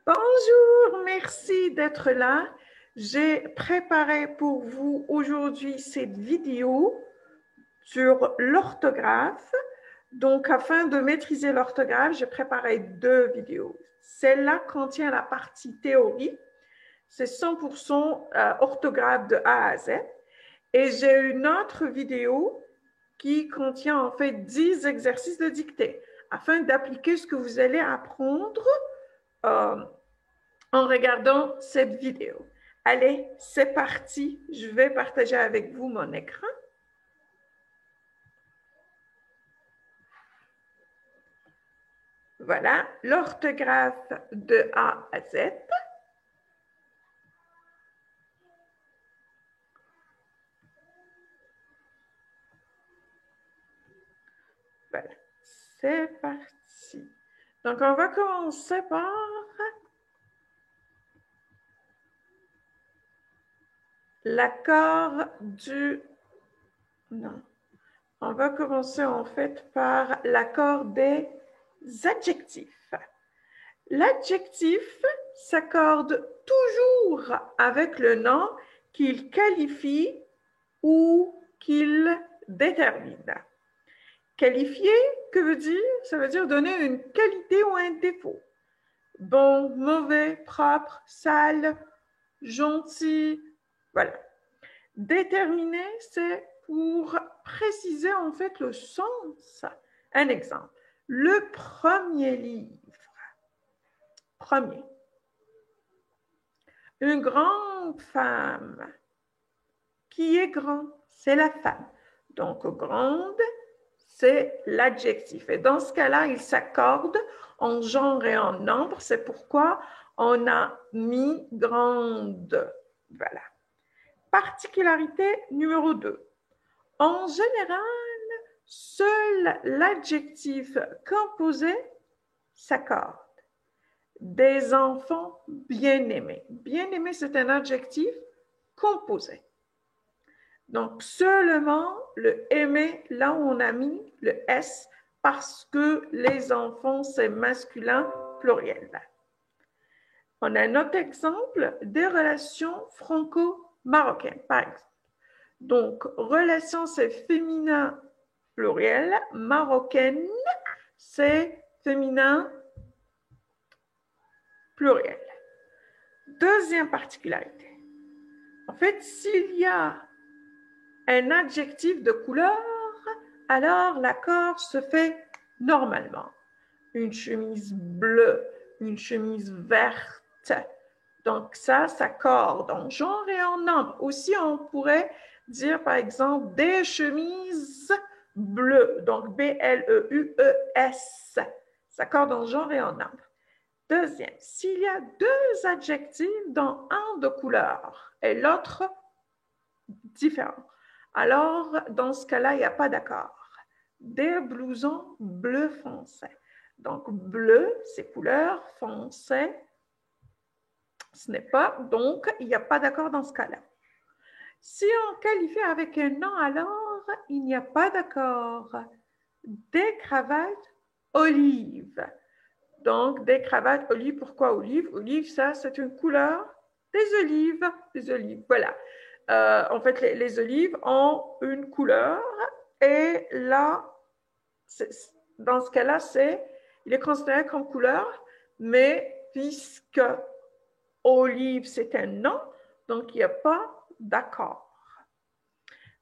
Bonjour, merci d'être là. J'ai préparé pour vous aujourd'hui cette vidéo sur l'orthographe. Donc, afin de maîtriser l'orthographe, j'ai préparé deux vidéos. Celle-là contient la partie théorie. C'est 100% orthographe de A à Z. Et j'ai une autre vidéo qui contient en fait 10 exercices de dictée afin d'appliquer ce que vous allez apprendre en regardant cette vidéo. Allez, c'est parti. Je vais partager avec vous mon écran. Voilà, l'orthographe de A à Z. Voilà, c'est parti. Donc, on va commencer par l'accord du... Non. On va commencer en fait par l'accord des adjectifs. L'adjectif s'accorde toujours avec le nom qu'il qualifie ou qu'il détermine. Qualifier, que veut dire? Ça veut dire donner une qualité ou un défaut. Bon, mauvais, propre, sale, gentil, voilà. Déterminer, c'est pour préciser en fait le sens. Un exemple, le premier livre. Premier. Une grande femme. Qui est grand? C'est la femme. Donc, grande, c'est l'adjectif. Et dans ce cas-là, il s'accorde en genre et en nombre. C'est pourquoi on a mis grande. Voilà. Particularité numéro 2. En général, seul l'adjectif composé s'accorde. Des enfants bien-aimés. Bien-aimé, c'est un adjectif composé. Donc, seulement le aimer, là où on a mis le S, parce que les enfants, c'est masculin pluriel. On a un autre exemple des relations franco-marocaines, par exemple. Donc, relation, c'est féminin pluriel, marocaine, c'est féminin pluriel. Deuxième particularité. En fait, s'il y a un adjectif de couleur, alors l'accord se fait normalement. Une chemise bleue, une chemise verte. Donc ça s'accorde en genre et en nombre. Aussi, on pourrait dire par exemple des chemises bleues. Donc B-L-E-U-E-S. S'accorde en genre et en nombre. Deuxième, s'il y a deux adjectifs dont un de couleur et l'autre différent, alors dans ce cas-là, il n'y a pas d'accord. Des blousons bleu foncé. Donc, bleu, c'est couleur, foncé, ce n'est pas. Donc, il n'y a pas d'accord dans ce cas-là. Si on qualifie avec un nom, alors, il n'y a pas d'accord. Des cravates olive. Donc, des cravates olive. Pourquoi olive? Olive, ça, c'est une couleur des olives. Des olives, voilà. En fait, les olives ont une couleur et là, dans ce cas-là, il est considéré comme couleur, mais puisque olive, c'est un nom, donc il n'y a pas d'accord.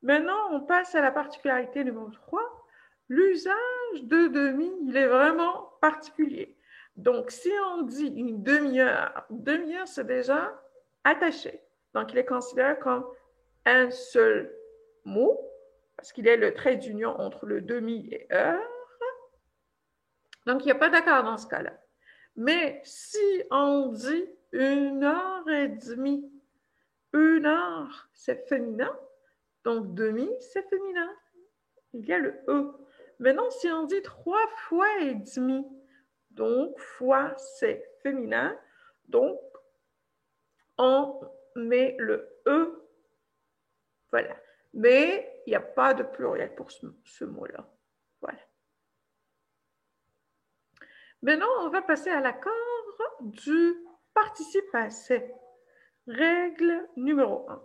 Maintenant, on passe à la particularité numéro 3. L'usage de demi, il est vraiment particulier. Donc, si on dit une demi-heure, c'est déjà attaché. Donc, il est considéré comme un seul mot, parce qu'il est le trait d'union entre le demi et heure. Donc, il n'y a pas d'accord dans ce cas-là. Mais si on dit 1h30, 1h, c'est féminin, donc demi, c'est féminin. Il y a le E. Maintenant, si on dit 3 fois et demi, donc fois, c'est féminin, donc on met le E. Voilà. Mais il n'y a pas de pluriel pour ce mot-là. Voilà. Maintenant, on va passer à l'accord du participe passé. Règle numéro 1.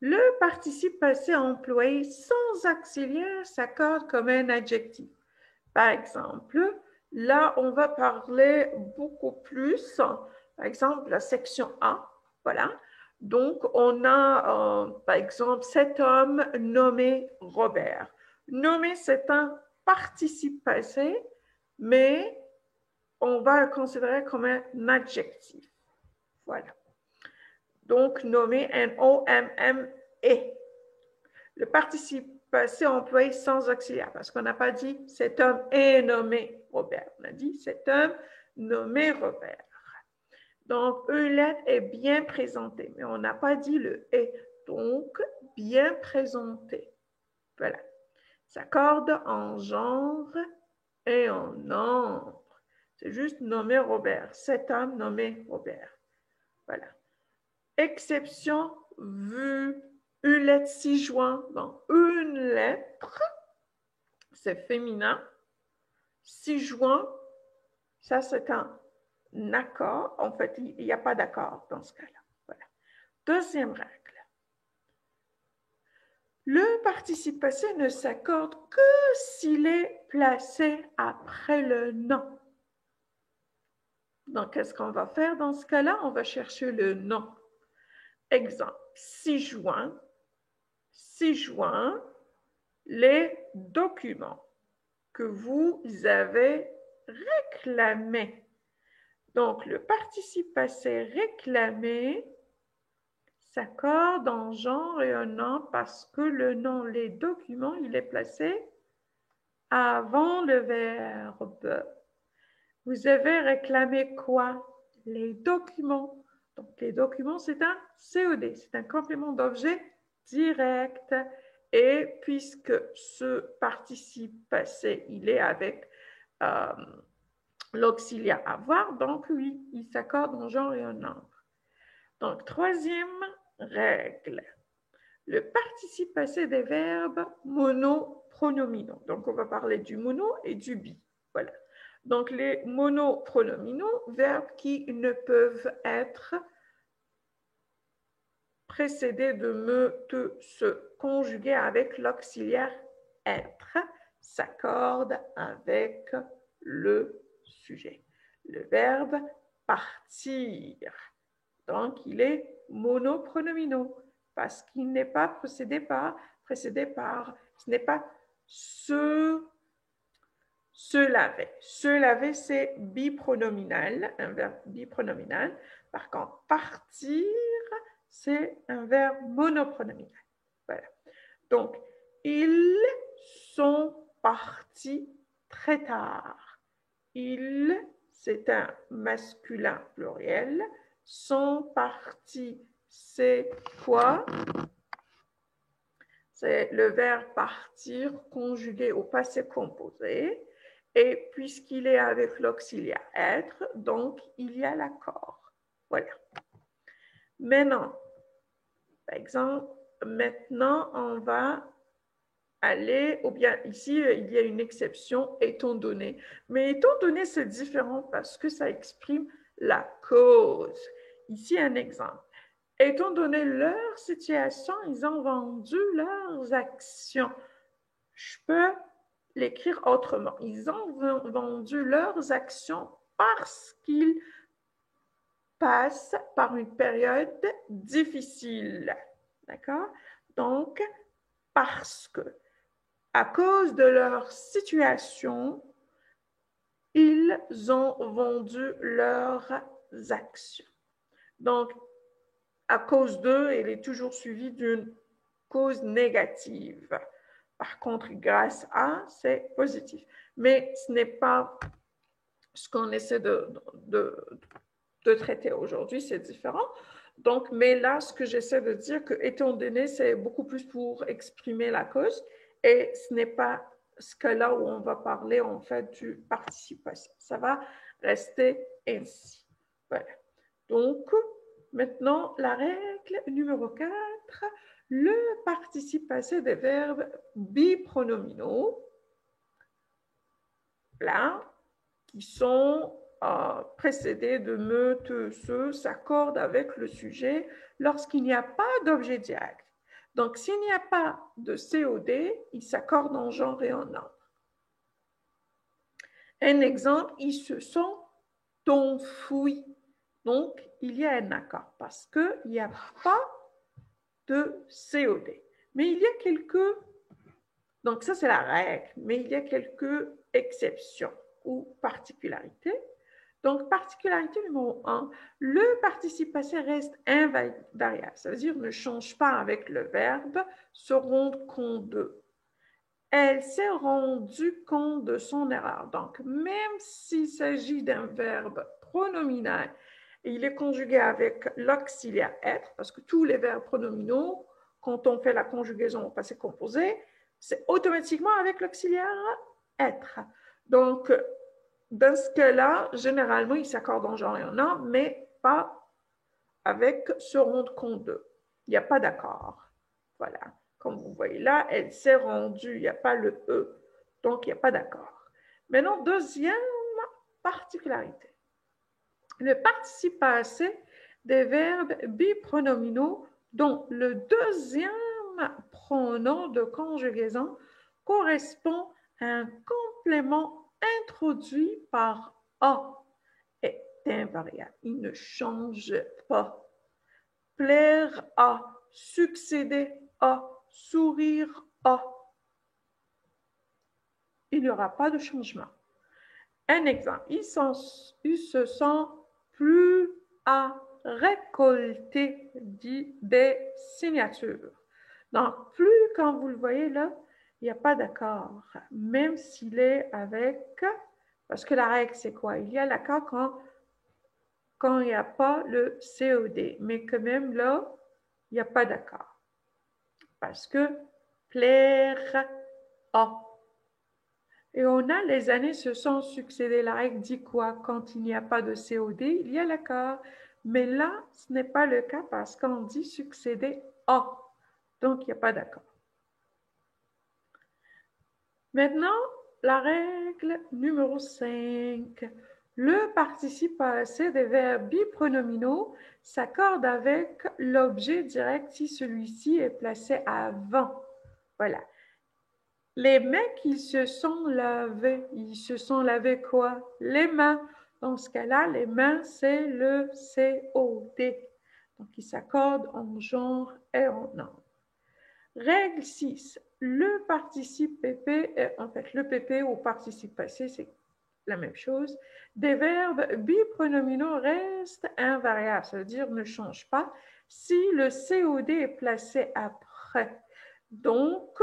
Le participe passé employé sans auxiliaire s'accorde comme un adjectif. Par exemple, là, on va parler beaucoup plus. Par exemple, la section A, voilà. Donc, on a, par exemple, cet homme nommé Robert. Nommé, c'est un participe passé, mais on va le considérer comme un adjectif. Voilà. Donc, nommé, N-O-M-M-E. Le participe passé employé sans auxiliaire, parce qu'on n'a pas dit cet homme est nommé Robert. On a dit cet homme nommé Robert. Donc, une lettre est bien présentée, mais on n'a pas dit le est. Donc, bien présenté. Voilà. S'accorde en genre et en nombre. C'est juste nommé Robert. Cet homme nommé Robert. Voilà. Exception vue. Une lettre si joint dans une lettre, c'est féminin. Si joint, ça c'est un accord. En fait, il n'y a pas d'accord dans ce cas-là. Voilà. Deuxième règle. Le participe passé ne s'accorde que s'il est placé après le nom. Donc, qu'est-ce qu'on va faire dans ce cas-là? On va chercher le nom. Exemple, si joint les documents que vous avez réclamés. Donc, le participe passé réclamé s'accorde en genre et un nom parce que le nom, les documents, il est placé avant le verbe. Vous avez réclamé quoi? Les documents. Donc, les documents, c'est un COD, c'est un complément d'objet direct. Et puisque ce participe passé, il est avec l'auxiliaire avoir, donc oui, il s'accorde en genre et en nombre. Donc, troisième règle. Le participe passé des verbes monopronominaux. Donc, on va parler du mono et du bi. Voilà. Donc, les monopronominaux, verbes qui ne peuvent être précédés de me, te, se, conjugués avec l'auxiliaire être, s'accordent avec le sujet. Le verbe partir. Donc, il est monopronominaux parce qu'il n'est pas précédé par, ce n'est pas se laver. Se laver, c'est bipronominal, un verbe bipronominal. Par contre, partir, c'est un verbe monopronominal. Voilà. Donc, ils sont partis très tard. Ils, c'est un masculin pluriel. Sont partis, c'est quoi? C'est le verbe partir conjugué au passé composé. Et puisqu'il est avec l'auxiliaire être, donc il y a l'accord. Voilà. Maintenant, par exemple, maintenant on va aller, ou bien ici il y a une exception, étant donné. Mais étant donné, c'est différent parce que ça exprime la cause. Ici, un exemple. Étant donné leur situation, ils ont vendu leurs actions. Je peux l'écrire autrement. Ils ont vendu leurs actions parce qu'ils passent par une période difficile. D'accord? Donc, parce que, à cause de leur situation, ils ont vendu leurs actions. Donc, à cause d'eux, il est toujours suivi d'une cause négative. Par contre, grâce à, c'est positif. Mais ce n'est pas ce qu'on essaie de traiter aujourd'hui, c'est différent. Donc, mais là, ce que j'essaie de dire, que étant donné, c'est beaucoup plus pour exprimer la cause et ce n'est pas ce cas-là où on va parler en fait du participe passé. Ça va rester ainsi. Voilà. Donc, maintenant, la règle numéro 4, le participe passé des verbes bipronominaux, là, qui sont précédé de me, te, ce s'accorde avec le sujet lorsqu'il n'y a pas d'objet direct. Donc, s'il n'y a pas de COD, il s'accorde en genre et en nombre. Un exemple, ils se sont enfuis. Donc, il y a un accord parce qu'il n'y a pas de COD. Mais il y a quelques... Donc, ça, c'est la règle. Mais il y a quelques exceptions ou particularités. Donc, particularité numéro 1, le participe passé reste invariable. Ça veut dire ne change pas avec le verbe se rendre compte de. Elle s'est rendue compte de son erreur. Donc, même s'il s'agit d'un verbe pronominal, il est conjugué avec l'auxiliaire être, parce que tous les verbes pronominaux, quand on fait la conjugaison au passé composé, c'est automatiquement avec l'auxiliaire être. Donc, dans ce cas-là, généralement, ils s'accordent en genre et en nombre, mais pas avec se rendre compte de. Il n'y a pas d'accord. Voilà. Comme vous voyez là, elle s'est rendue, il n'y a pas le E, donc il n'y a pas d'accord. Maintenant, deuxième particularité. Le participe passé des verbes bipronominaux dont le deuxième pronom de conjugaison correspond à un complément introduit par A est invariable. Il ne change pas. Plaire à, succéder à, sourire à. Il n'y aura pas de changement. Un exemple, ils se sont plus à récolter des signatures. Donc, plus, quand vous le voyez là, il n'y a pas d'accord, même s'il est avec, parce que la règle, c'est quoi? Il y a l'accord quand il n'y a pas le COD, mais quand même là, il n'y a pas d'accord. Parce que plaire à. Et on a les années se sont succédées. La règle dit quoi? Quand il n'y a pas de COD, il y a l'accord. Mais là, ce n'est pas le cas parce qu'on dit succéder à. Donc, il n'y a pas d'accord. Maintenant, la règle numéro 5. Le participe passé des verbes bipronominaux s'accorde avec l'objet direct si celui-ci est placé avant. Voilà. Les mecs, ils se sont lavés. Ils se sont lavés quoi? Les mains. Dans ce cas-là, les mains, c'est le COD. Donc, ils s'accordent en genre et en nombre. Règle 6. Le participe PP, en fait, le PP au participe passé, c'est la même chose. Des verbes bipronominaux restent invariables, ça veut dire ne changent pas si le COD est placé après. Donc,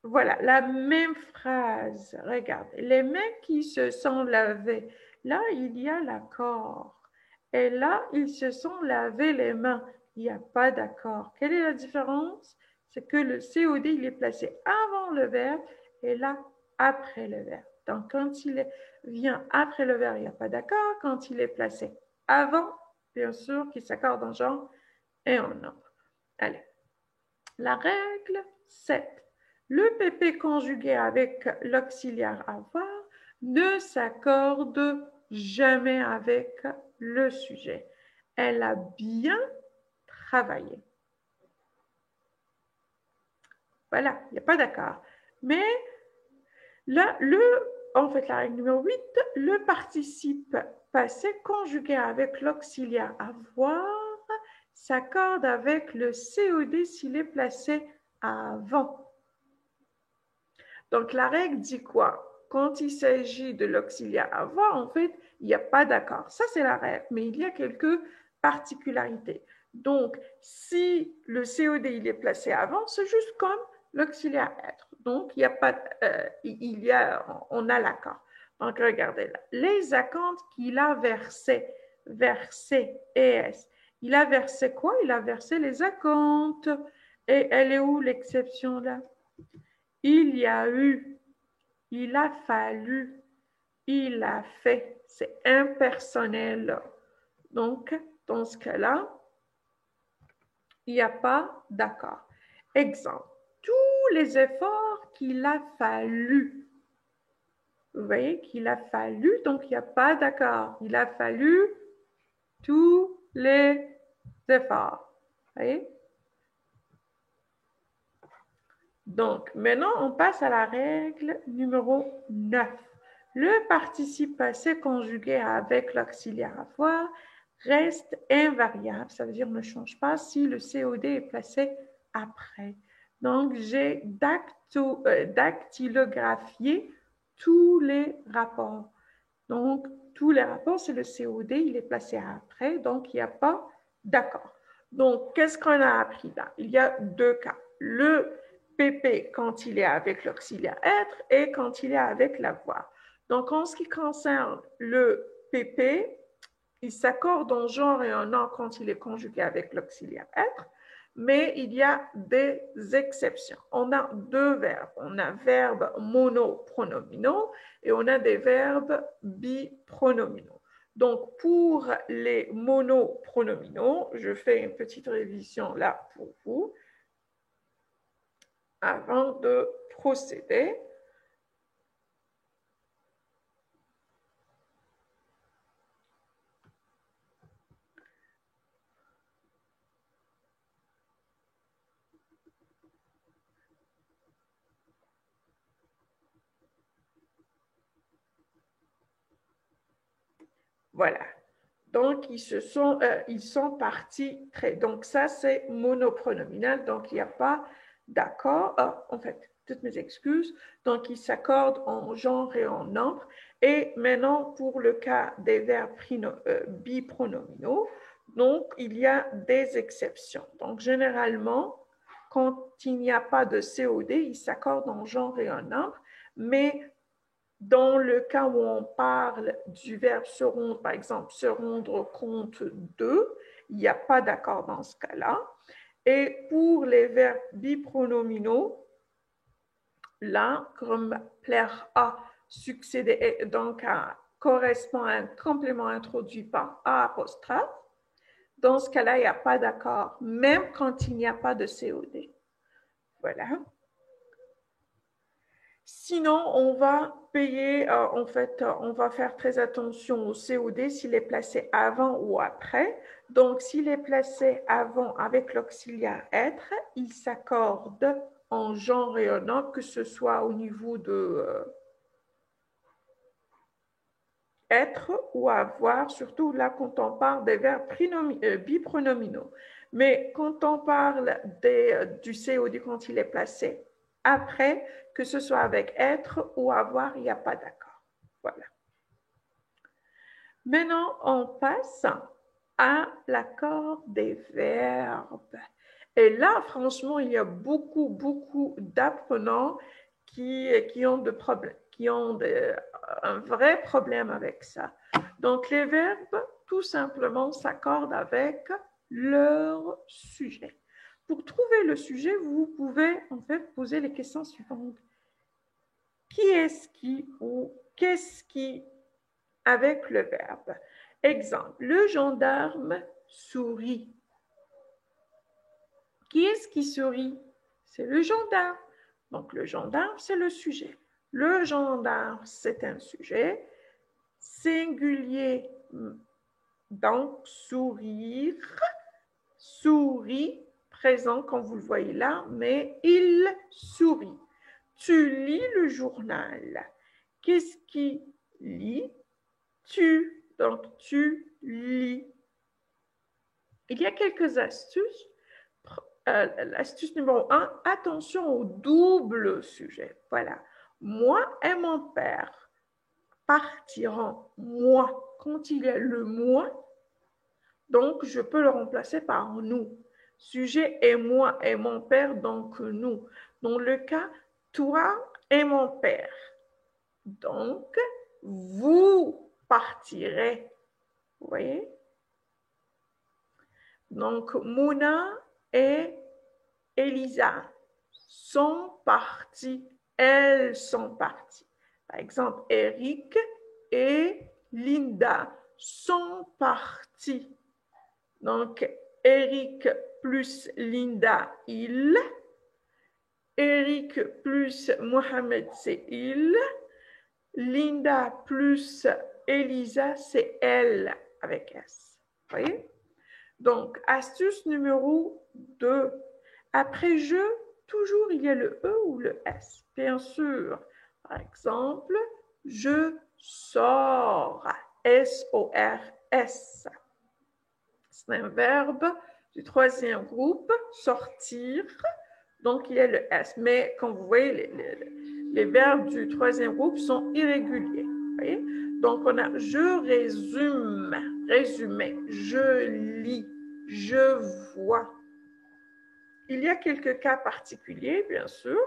voilà, la même phrase. Regarde, les mecs qui se sont lavés. Là, il y a l'accord. Et là, ils se sont lavés les mains. Il n'y a pas d'accord. Quelle est la différence? C'est que le COD, il est placé avant le verbe et là, après le verbe. Donc, quand il vient après le verbe, il n'y a pas d'accord. Quand il est placé avant, bien sûr qu'il s'accorde en genre et en nombre. Allez, la règle 7. Le PP conjugué avec l'auxiliaire avoir ne s'accorde jamais avec le sujet. Elle a bien travaillé. Voilà, il n'y a pas d'accord. Mais là, en fait, la règle numéro 8, le participe passé conjugué avec l'auxiliaire avoir s'accorde avec le COD s'il est placé avant. Donc, la règle dit quoi? Quand il s'agit de l'auxiliaire avoir, en fait, il n'y a pas d'accord. Ça, c'est la règle, mais il y a quelques particularités. Donc, si le COD il est placé avant, c'est juste comme l'auxiliaire être. Donc, il y a pas, on a l'accord. Donc, regardez là. Les acomptes qu'il a versés, ES. Il a versé quoi? Il a versé les acomptes. Et elle est où l'exception là? Il y a eu, il a fallu, il a fait. C'est impersonnel. Donc, dans ce cas-là, il n'y a pas d'accord. Exemple, tous les efforts qu'il a fallu. vous voyez qu'il a fallu, donc il n'y a pas d'accord. Il a fallu tous les efforts. Vous voyez? Donc, maintenant, on passe à la règle numéro 9. Le participe passé conjugué avec l'auxiliaire avoir reste invariable. Ça veut dire ne change pas si le COD est placé après. Donc, j'ai dactylographié tous les rapports. Donc, tous les rapports, c'est le COD, il est placé après, donc il n'y a pas d'accord. Donc, qu'est-ce qu'on a appris là? Il y a deux cas. Le PP quand il est avec l'auxiliaire être et quand il est avec l'avoir. Donc, en ce qui concerne le PP, il s'accorde en genre et en nom quand il est conjugué avec l'auxiliaire être, mais il y a des exceptions. On a deux verbes. On a verbes monopronominaux et on a des verbes bipronominaux. Donc, pour les monopronominaux, je fais une petite révision là pour vous avant de procéder. Voilà. Donc, ils sont partis très. Donc, ça, c'est monopronominal. Donc, il n'y a pas d'accord. En fait, toutes mes excuses. Donc, ils s'accordent en genre et en nombre. Et maintenant, pour le cas des verbes bipronominaux, donc, il y a des exceptions. Donc, généralement, quand il n'y a pas de COD, ils s'accordent en genre et en nombre. Mais dans le cas où on parle du verbe se rendre, par exemple, se rendre compte de, il n'y a pas d'accord dans ce cas-là. Et pour les verbes bipronominaux, là, comme plaire à, succéder, donc correspond à un complément introduit par A apostrophe, dans ce cas-là, il n'y a pas d'accord, même quand il n'y a pas de COD. Voilà. Sinon, on va payer, on va faire très attention au COD s'il est placé avant ou après. Donc, s'il est placé avant avec l'auxiliaire être, il s'accorde en genre et en nom, que ce soit au niveau de être ou avoir, surtout là quand on parle des verbes bipronominaux. Mais quand on parle du COD quand il est placé après, que ce soit avec être ou avoir, il n'y a pas d'accord. Voilà. Maintenant, on passe à l'accord des verbes. Et là, franchement, il y a beaucoup d'apprenants qui ont un vrai problème avec ça. Donc, les verbes, tout simplement, s'accordent avec leur sujet. Pour trouver le sujet, vous pouvez en fait poser les questions suivantes. Qui est-ce qui ou qu'est-ce qui avec le verbe? Exemple, le gendarme sourit. Qui est-ce qui sourit? C'est le gendarme. Donc, le gendarme, c'est le sujet. Le gendarme, c'est un sujet singulier. Donc, sourire, sourit, présent, comme vous le voyez là, mais il sourit. Tu lis le journal. Qu'est-ce qui lit? Tu. Donc, tu lis. Il y a quelques astuces. L'astuce numéro 1, attention au double sujet. Voilà. Moi et mon père partiront. Moi, quand il y a le moi, donc je peux le remplacer par nous. Sujet est moi et mon père, donc nous. Dans le cas, toi et mon père. Donc, vous partirez. Vous voyez? Donc, Mouna et Elisa sont partis. Elles sont parties. Par exemple, Eric et Linda sont partis. Donc, Eric plus Linda, il. Eric plus Mohamed, c'est il. Linda plus Elisa, c'est elle avec S. Vous voyez? Donc, astuce numéro 2. Après je, toujours il y a le E ou le S. Bien sûr, par exemple, je sors. S-O-R-S. C'est un verbe du troisième groupe, sortir. Donc, il y a le S. Mais comme vous voyez, les verbes du troisième groupe sont irréguliers. Vous voyez? Donc, on a je résume, résumé, je lis, je vois. Il y a quelques cas particuliers, bien sûr.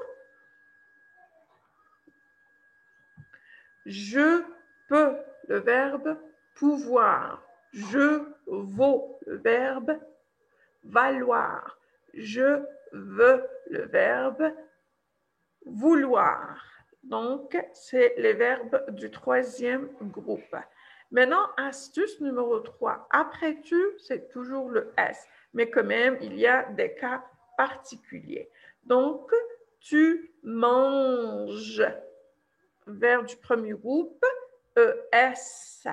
Je peux, le verbe pouvoir. Je vaux, le verbe valoir. Je veux, le verbe vouloir. Donc, c'est les verbes du troisième groupe. Maintenant, astuce numéro 3. Après tu, c'est toujours le S. Mais quand même, il y a des cas particuliers. Donc, tu manges. Verbe du premier groupe, ES.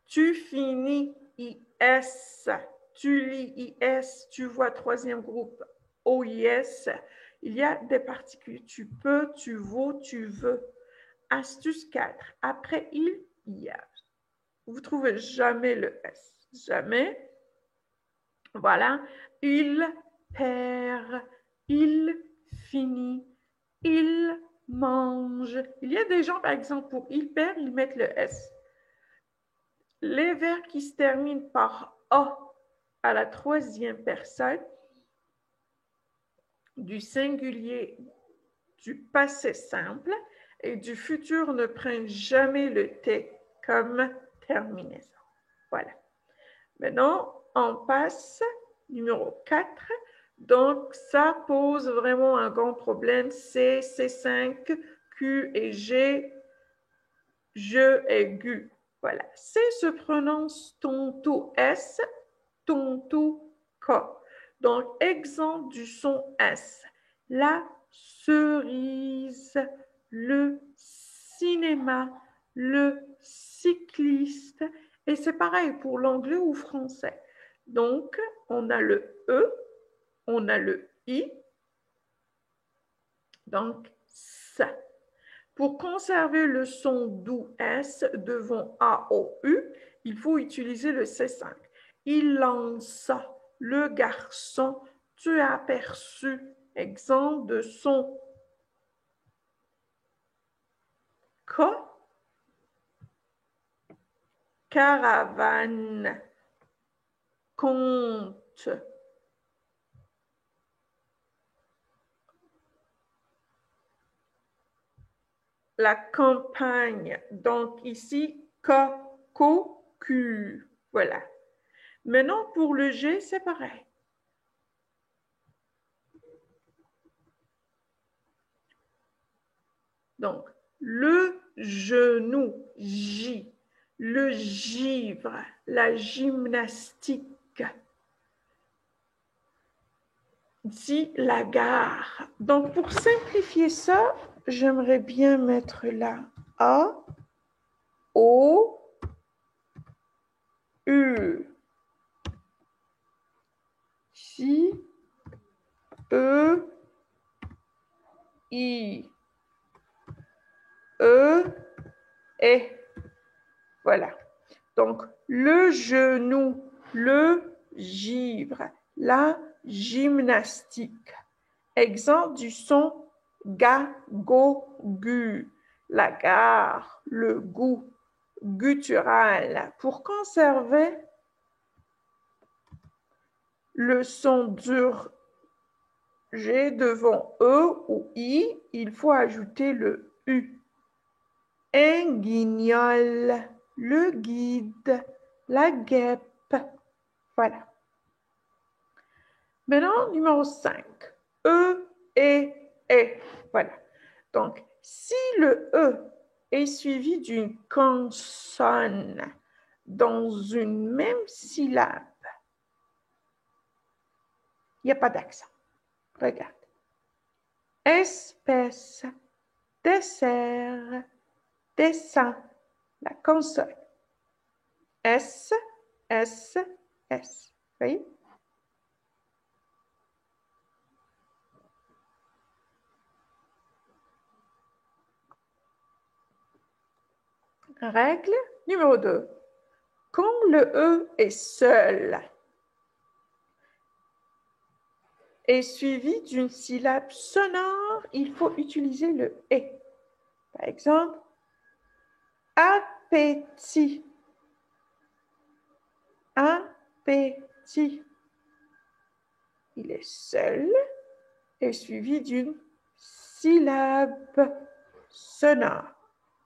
Tu finis, IS. Tu lis, IS. Tu vois, troisième groupe, OIS. Il y a des particules. Tu peux, tu vaux, tu veux. Astuce 4. Après il y a. Vous ne trouvez jamais le S. Jamais. Voilà. Il perd. Il finit. Il mange. Il y a des gens, par exemple, pour il perd, ils mettent le S. Les verbes qui se terminent par A à la troisième personne du singulier du passé simple et du futur ne prennent jamais le T comme terminaison. Voilà. Maintenant, on passe numéro 4. Donc, ça pose vraiment un grand problème. C, C5, Q et G, je et gu. Voilà. C se prononce tonto S, tonto K. Donc, exemple du son S. La cerise, le cinéma, le cycliste. Et c'est pareil pour l'anglais ou français. Donc, on a le E, on a le I. Donc, ça. Pour conserver le son doux S devant A-O-U, il faut utiliser le C5. Il lança, le garçon, tu as aperçu. Exemple de son K, caravane, compte. La campagne. Donc ici, K, co, Q. Voilà. Maintenant, pour le G, c'est pareil. Donc, le genou, J. Le givre, la gymnastique. Dit la gare. Donc, pour simplifier ça, j'aimerais bien mettre là A, O, U. J, E, I, E, et. Voilà. Donc, le genou, le givre, la gymnastique. Exemple du son ga, go, gu. La gare, le goût, guttural. Pour conserver le son dur G devant E ou I, il faut ajouter le U. Un guignol, le guide, la guêpe. Voilà. Maintenant, numéro 5. E, et. Voilà. Donc, si le E est suivi d'une consonne dans une même syllabe, il n'y a pas d'accent. Regarde. Espèce, dessert, dessin, la consonne. S, S, S. Vous voyez? Règle numéro 2. Quand le E est seul et suivi d'une syllabe sonore, il faut utiliser le « et ». Par exemple, appétit. Appétit. Il est seul et suivi d'une syllabe sonore.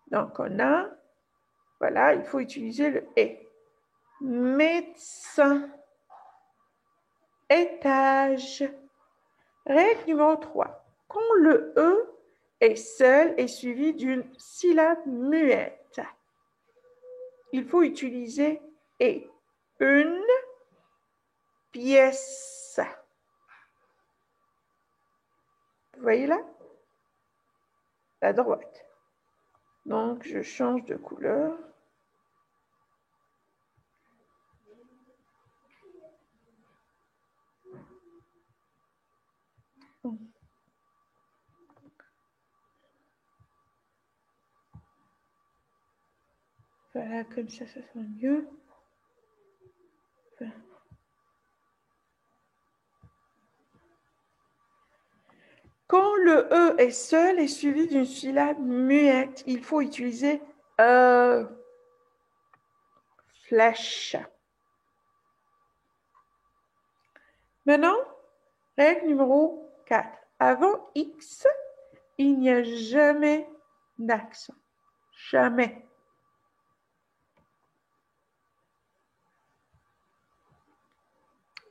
Donc, on a, voilà, il faut utiliser le « et ». Médecin. Étage. Règle numéro 3. Quand le E est seul et suivi d'une syllabe muette, il faut utiliser « et ». Une pièce. Vous voyez là? À droite. Donc, je change de couleur. Voilà, comme ça sera mieux. Voilà. Quand le E est seul et suivi d'une syllabe muette, il faut utiliser flèche. Maintenant, règle numéro 4. Avant X, il n'y a jamais d'accent. Jamais.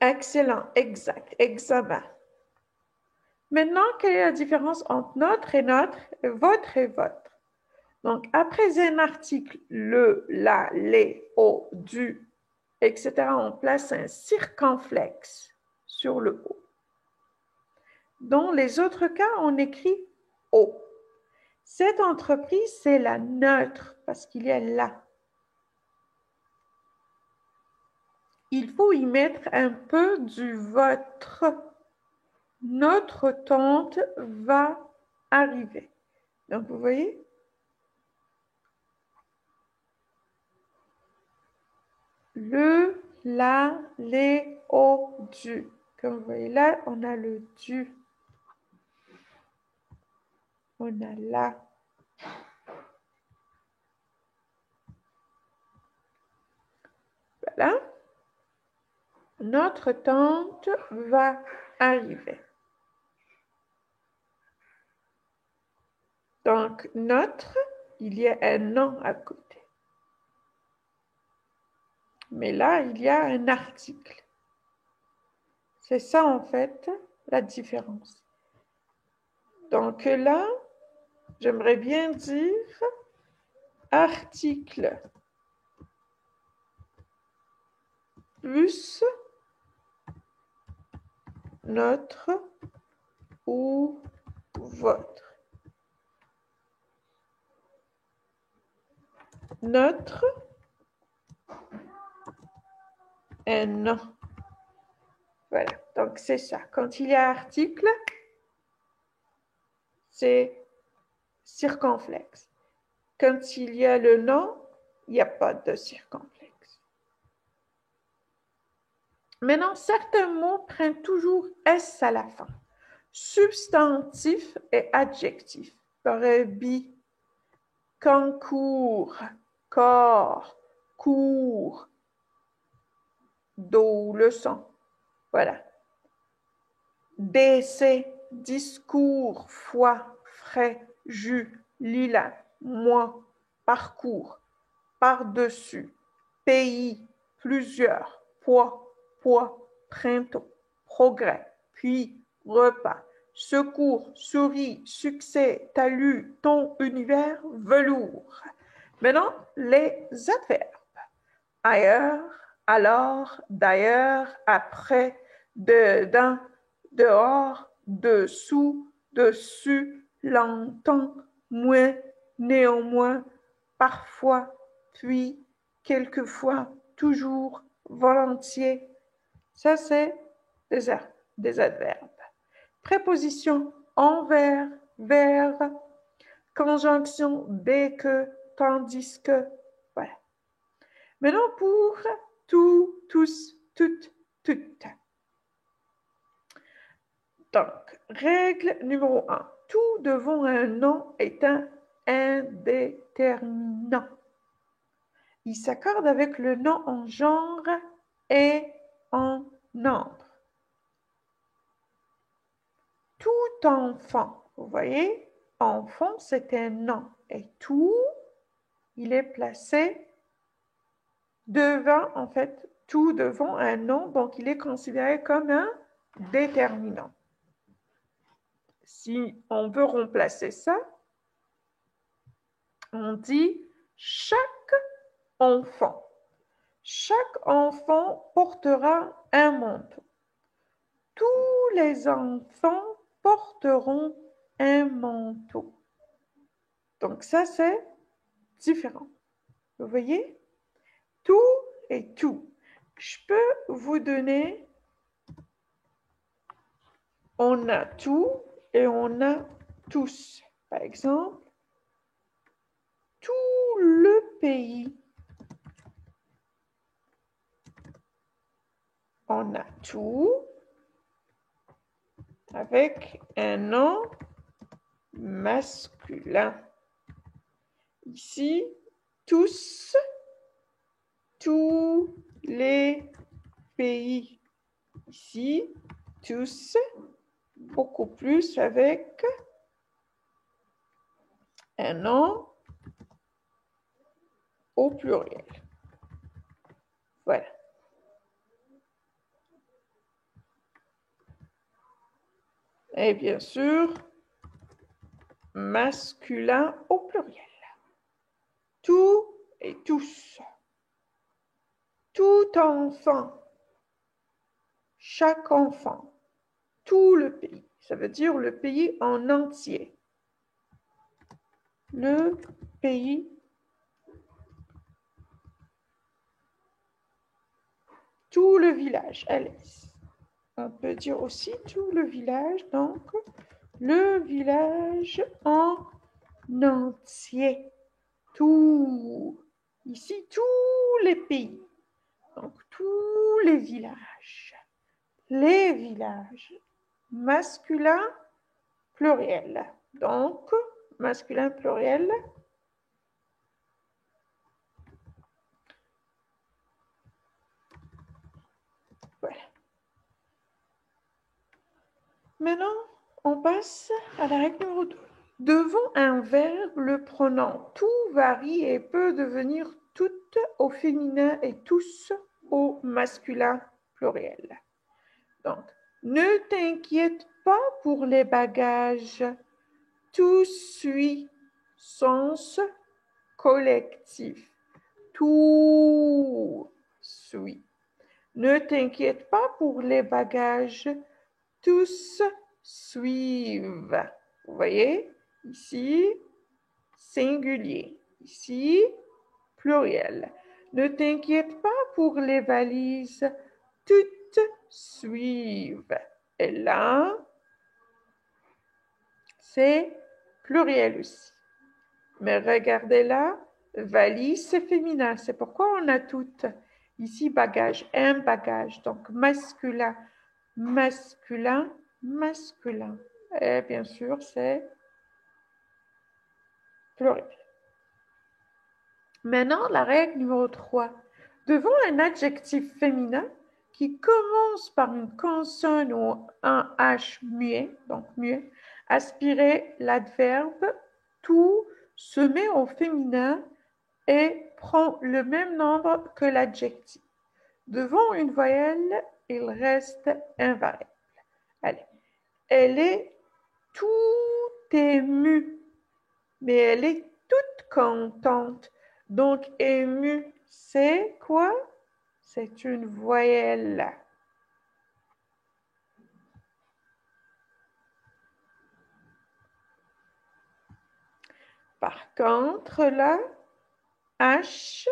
Excellent, exact, examen. Maintenant, quelle est la différence entre notre et notre, votre et votre? Donc, après un article, le, la, les, au, du, etc., on place un circonflexe sur le O. Dans les autres cas, on écrit O. Cette entreprise, c'est la neutre parce qu'il y a là. Il faut y mettre un peu du votre. Notre tante va arriver. Donc, vous voyez? Le, la, les, au, du. Comme vous voyez là, on a le du. On a la. Voilà. Notre tante va arriver. Donc, notre, il y a un nom à côté. Mais là, il y a un article. C'est ça, en fait, la différence. Donc là, j'aimerais bien dire article plus notre ou votre. Notre un nom. Voilà, donc c'est ça. Quand il y a article, c'est circonflexe. Quand il y a le nom, il n'y a pas de circonflexe. Maintenant, certains mots prennent toujours S à la fin. Substantif et adjectif. Brebis, concours, corps, cours, dos, leçon. Voilà. Décès, discours, foi, frais, jus, lilas, moi, parcours, par-dessus, pays, plusieurs, poids, printemps, progrès, puis, repas, secours, souris, succès, talus, ton univers, velours. Maintenant, les adverbes. Ailleurs, alors, d'ailleurs, après, dedans, dehors, dessous, dessus, longtemps, moins, néanmoins, parfois, puis, quelquefois, toujours, volontiers. Ça, c'est des adverbes. Préposition envers, vers, conjonction dès que, tandis que, voilà. Maintenant pour tout, tous, toutes, toutes. Donc, règle numéro 1. Tout devant un nom est un indéterminant. Il s'accorde avec le nom en genre et en nombre. Tout enfant, vous voyez, enfant c'est un nom et tout, il est placé devant, en fait, tout devant un nom, donc il est considéré comme un déterminant. Si on veut remplacer ça, on dit chaque enfant. Chaque enfant portera un manteau. Tous les enfants porteront un manteau. Donc ça, c'est différent. Vous voyez? Tout et tout. Je peux vous donner, on a tout et on a tous. Par exemple, tout le pays. On a tout avec un nom masculin. Ici, tous, tous les pays. Ici, tous, beaucoup plus avec un nom au pluriel. Voilà. Et bien sûr, masculin au pluriel. Tout et tous. Tout enfant. Chaque enfant. Tout le pays. Ça veut dire le pays en entier. Le pays. Tout le village. Allez. On peut dire aussi tout le village. Donc, le village en entier. Tout. Ici, tous les pays. Donc, tous les villages. Les villages. Masculin, pluriel. Donc, masculin, pluriel. Voilà. Maintenant, on passe à la règle numéro 2. Devant un verbe, le pronom tout varie et peut devenir toutes au féminin et tous au masculin pluriel. Donc, ne t'inquiète pas pour les bagages. Tout suit sens collectif. Tout suit. Ne t'inquiète pas pour les bagages. Tous suivent. Vous voyez? Ici, singulier. Ici, pluriel. Ne t'inquiète pas pour les valises. Toutes suivent. Et là, c'est pluriel aussi. Mais regardez là, valise, c'est féminin. C'est pourquoi on a toutes. Ici, bagage, un bagage. Donc, masculin, masculin, masculin. Et bien sûr, c'est pluriel. Maintenant, la règle numéro 3. Devant un adjectif féminin qui commence par une consonne ou un H muet, donc muet, aspirez l'adverbe tout se met au féminin et prend le même nombre que l'adjectif. Devant une voyelle, il reste invariable. Allez, elle est tout émue, mais elle est toute contente. Donc, émue, c'est quoi? C'est une voyelle. Par contre, là, H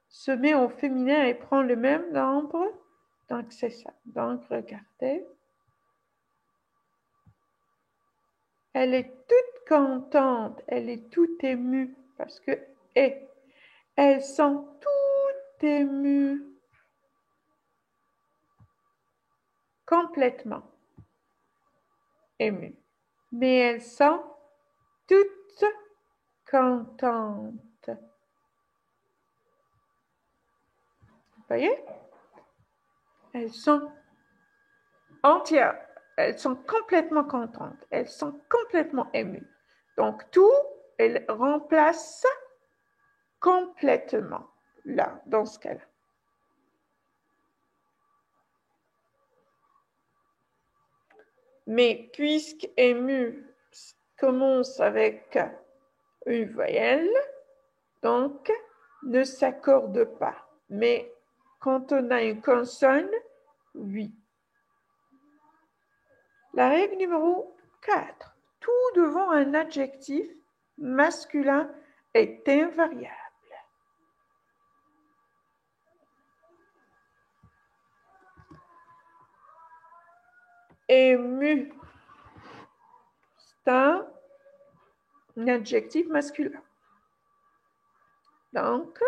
se met au féminin et prend le même nombre. Donc, c'est ça. Donc, regardez. Elle est toute contente, elle est toute émue parce que elles sont toutes émues complètement émues, mais elles sont toutes contentes. Vous voyez? Elles sont entières, elles sont complètement contentes, elles sont complètement émues. Donc tout, elles remplacent complètement là, dans ce cas-là. Mais puisque ému commence avec une voyelle, donc ne s'accorde pas. Mais quand on a une consonne, oui. La règle numéro 4. Tout devant un adjectif masculin est invariable. Ému, c'est un adjectif masculin. Donc,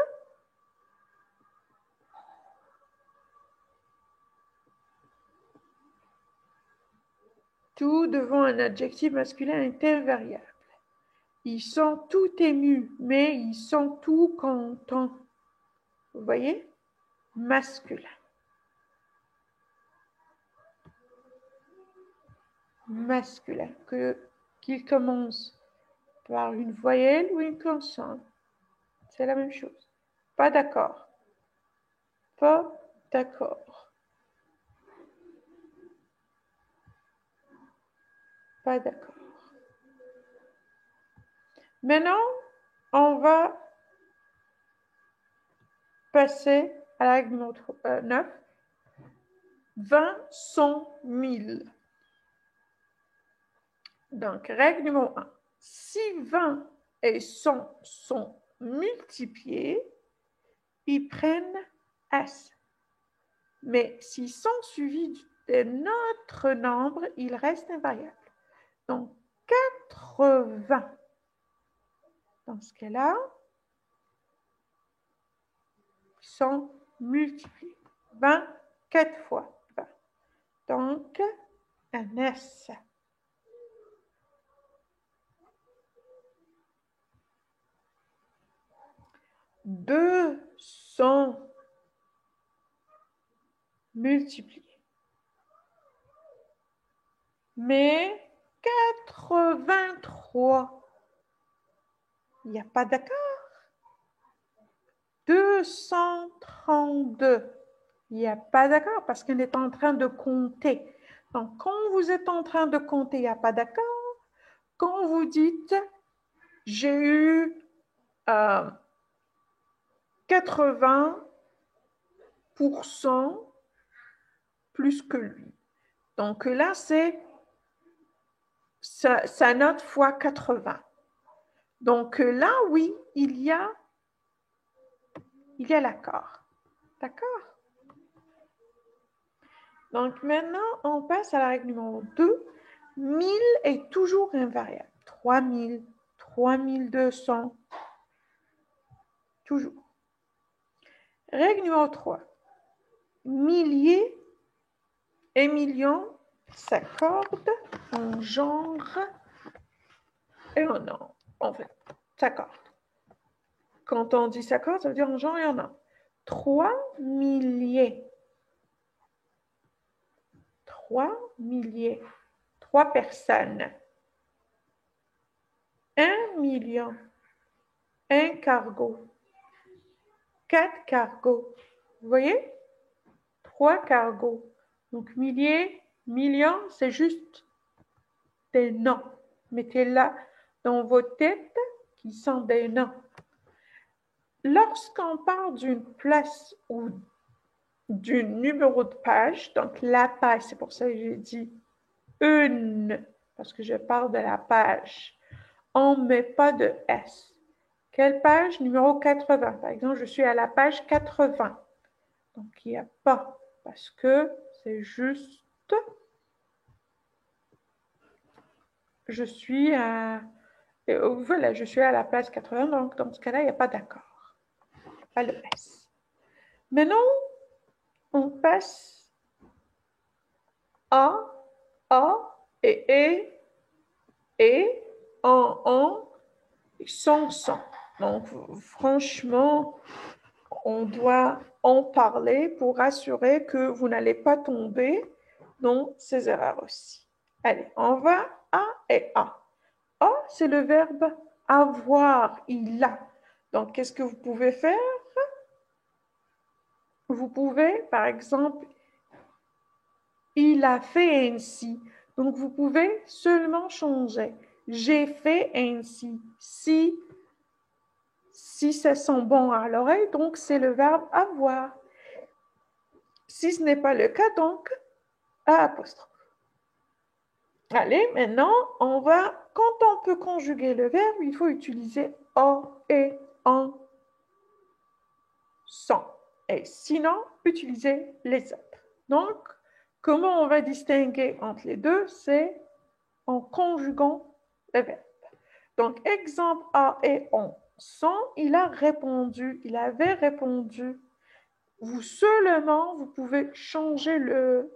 tout devant un adjectif masculin est invariable. Ils sont tout émus, mais ils sont tout contents. Vous voyez? Masculin. Masculin. Qu'il commence par une voyelle ou une consonne. C'est la même chose. Pas d'accord. Pas d'accord. Pas d'accord. Maintenant, on va passer à la règle numéro 9. 20, 100, 1000. Donc, règle numéro 1. Si 20 et 100 sont multipliés, ils prennent S. Mais s'ils sont suivis d'un autre nombre, ils restent invariables. Donc, 80. Dans ce cas-là, ils sont multipliés. 20, 4 fois 20. Donc, un S. Deux sont multipliés. Mais 83, il n'y a pas d'accord. 232, il n'y a pas d'accord parce qu'on est en train de compter. Donc, quand vous êtes en train de compter, il n'y a pas d'accord. Quand vous dites, j'ai eu 80% plus que lui. Donc là, c'est sa note fois 80. Donc là, oui, il y a l'accord. D'accord? Donc maintenant, on passe à la règle numéro 2. 1000 est toujours invariable. 3000, 3200, toujours. Règle numéro 3. Milliers et millions s'accordent en genre et en nombre. En fait, s'accordent. Quand on dit s'accorde, ça veut dire en genre et en nombre. 3 milliers. 3 milliers. 3 personnes. 1 million. 1 cargo. 4 cargos. Vous voyez? 3 cargos. Donc, milliers, millions, c'est juste des noms. Mettez-la dans vos têtes qui sont des noms. Lorsqu'on parle d'une place ou du numéro de page, donc la page, c'est pour ça que j'ai dit une, parce que je parle de la page. on ne met pas de S. Quelle page? Numéro 80. Par exemple, je suis à la page 80. Donc, il n'y a pas, parce que c'est juste, je suis à, voilà, je suis à la page 80, donc dans ce cas-là, il n'y a pas d'accord, pas le S. Maintenant, on passe A, et, en, sans. Donc, franchement, on doit en parler pour assurer que vous n'allez pas tomber dans ces erreurs aussi. Allez, on va A et A. A, c'est le verbe avoir, il a. Donc, qu'est-ce que vous pouvez faire? Vous pouvez, par exemple, il a fait ainsi. Donc, vous pouvez seulement changer. J'ai fait ainsi. Si ça sent bon à l'oreille, donc c'est le verbe avoir. Si ce n'est pas le cas, donc A apostrophe. Allez, maintenant, quand on peut conjuguer le verbe, il faut utiliser O et en, sans. Et sinon, utiliser les autres. Donc, comment on va distinguer entre les deux? C'est en conjuguant le verbe. Donc, exemple A et en, sans, il a répondu, il avait répondu. Vous pouvez changer le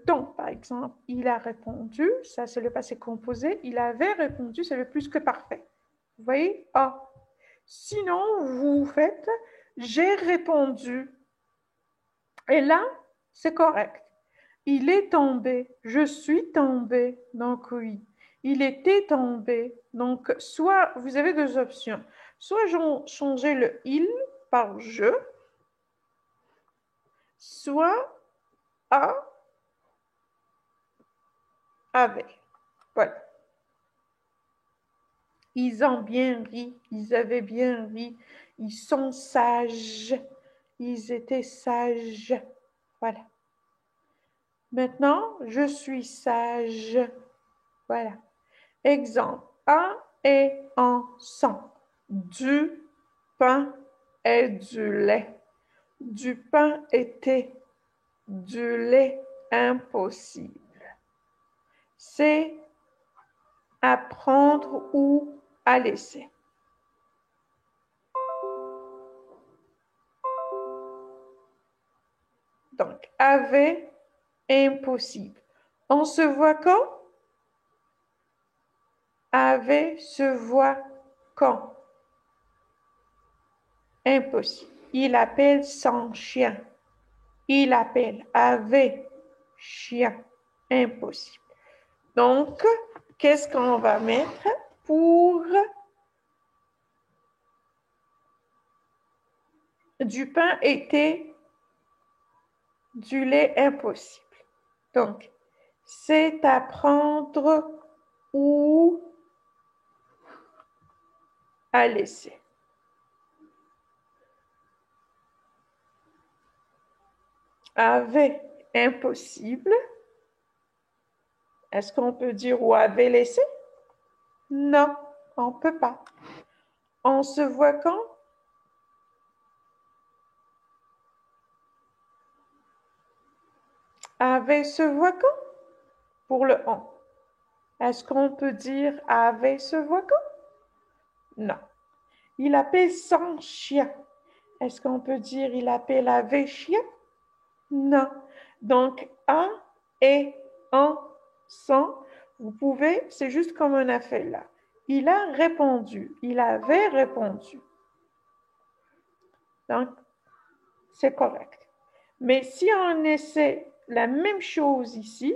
temps, par exemple. Il a répondu, ça c'est le passé composé. Il avait répondu, c'est le plus que parfait. Vous voyez? A. Sinon, vous faites j'ai répondu. Et là, c'est correct. Il est tombé, je suis tombé, donc oui. Il était tombé. Donc, soit vous avez deux options. Soit changer le il par je, soit a avait. Voilà. Ils ont bien ri, ils avaient bien ri, ils sont sages, ils étaient sages. Voilà. Maintenant, je suis sage. Voilà. Exemple, un et un sang. Du pain et du lait. Du pain était, du lait impossible. C'est à prendre ou à laisser. Donc, avait, impossible. On se voit quand? Avait se voit quand? Impossible. Il appelle son chien. Il appelle avait, chien. Impossible. Donc, qu'est-ce qu'on va mettre pour du pain était, du lait impossible? Donc, c'est à prendre ou à laisser. Avait, impossible. Est-ce qu'on peut dire ou avait laissé? Non, on ne peut pas. On se voit quand? Avait se voit quand? Pour le on. Est-ce qu'on peut dire avait se voit quand? Non. Il appelle son chien. Est-ce qu'on peut dire il appelle avait chien? Non. Donc, un et un sans, vous pouvez, c'est juste comme on a fait là. Il a répondu. Il avait répondu. Donc, c'est correct. Mais si on essaie la même chose ici,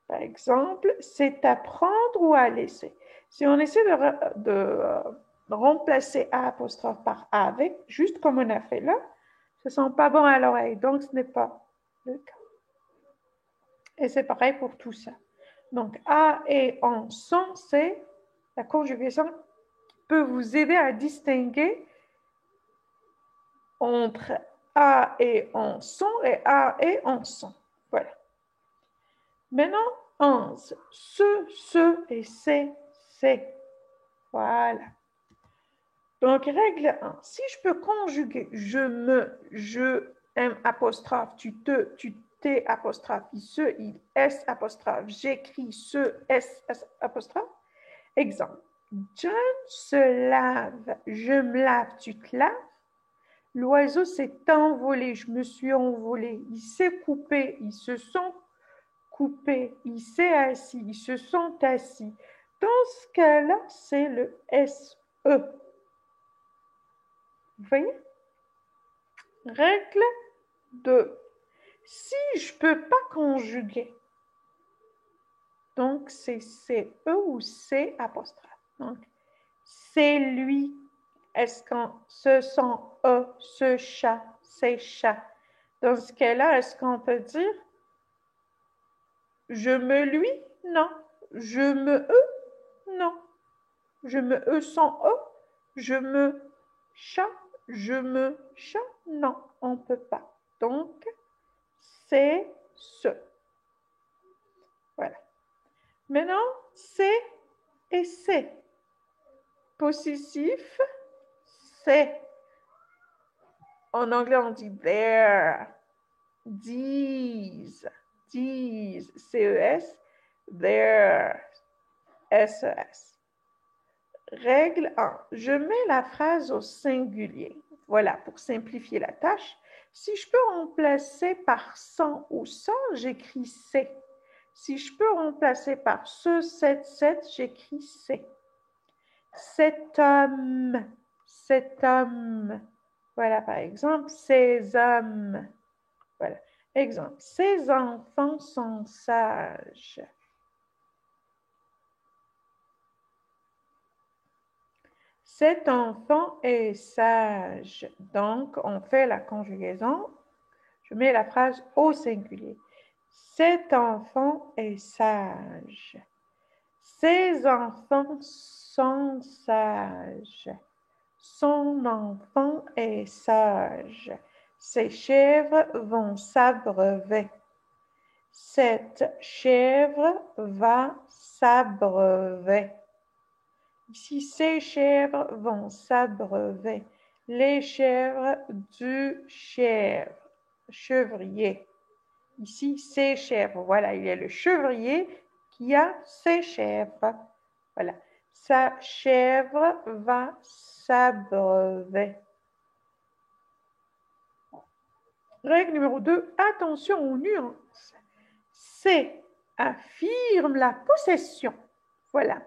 par exemple, c'est à prendre ou à laisser. Si on essaie de remplacer A apostrophe par avec, juste comme on a fait là, ce ne sent pas bon à l'oreille, donc ce n'est pas le cas. Et c'est pareil pour tout ça. Donc, A et en sont, c'est la conjugaison qui peut vous aider à distinguer entre A et en sont et A et en sont. Voilà. Maintenant, 11. Ce et c'est. Voilà. Donc, règle 1. Si je peux conjuguer je, M apostrophe, tu T apostrophe, il se, il S apostrophe, j'écris ce S apostrophe. Exemple. John se lave, je me lave, tu te laves. L'oiseau s'est envolé, je me suis envolé. Il s'est coupé, ils se sont coupés. Il s'est assis, ils se sont assis. Dans ce cas-là, c'est le SE. Vous voyez? Règle 2. Si je ne peux pas conjuguer, donc c'est CE ou C apostrophe. Donc, c'est lui. Est-ce qu'on ce sont E, ce chat, c'est chat. Dans ce cas-là, est-ce qu'on peut dire je me lui? Non. Je me eux? Non. Je me eux sans E? Je me chat? Je me chat? Non, on ne peut pas. Donc, c'est ce. Voilà. Maintenant, c'est et c'est. Possessif, c'est. En anglais, on dit there. These. These. C-E-S. There. S-E-S. Règle 1. Je mets la phrase au singulier. Voilà, pour simplifier la tâche. Si je peux remplacer par sans ou sans, j'écris c'est. Si je peux remplacer par ce, cette, j'écris c'est. Cet homme. Voilà, par exemple, ces hommes. Voilà. Exemple, ces enfants sont sages. Cet enfant est sage. Donc, on fait la conjugaison. Je mets la phrase au singulier. Cet enfant est sage. Ces enfants sont sages. Son enfant est sage. Ces chèvres vont s'abreuver. Cette chèvre va s'abreuver. Ici, ces chèvres vont s'abreuver. Les chèvres du chevrier. Ici, ces chèvres. Voilà, il y a le chevrier qui a ses chèvres. Voilà. Sa chèvre va s'abreuver. Règle numéro 2, attention aux nuances. C'est affirme la possession. Voilà.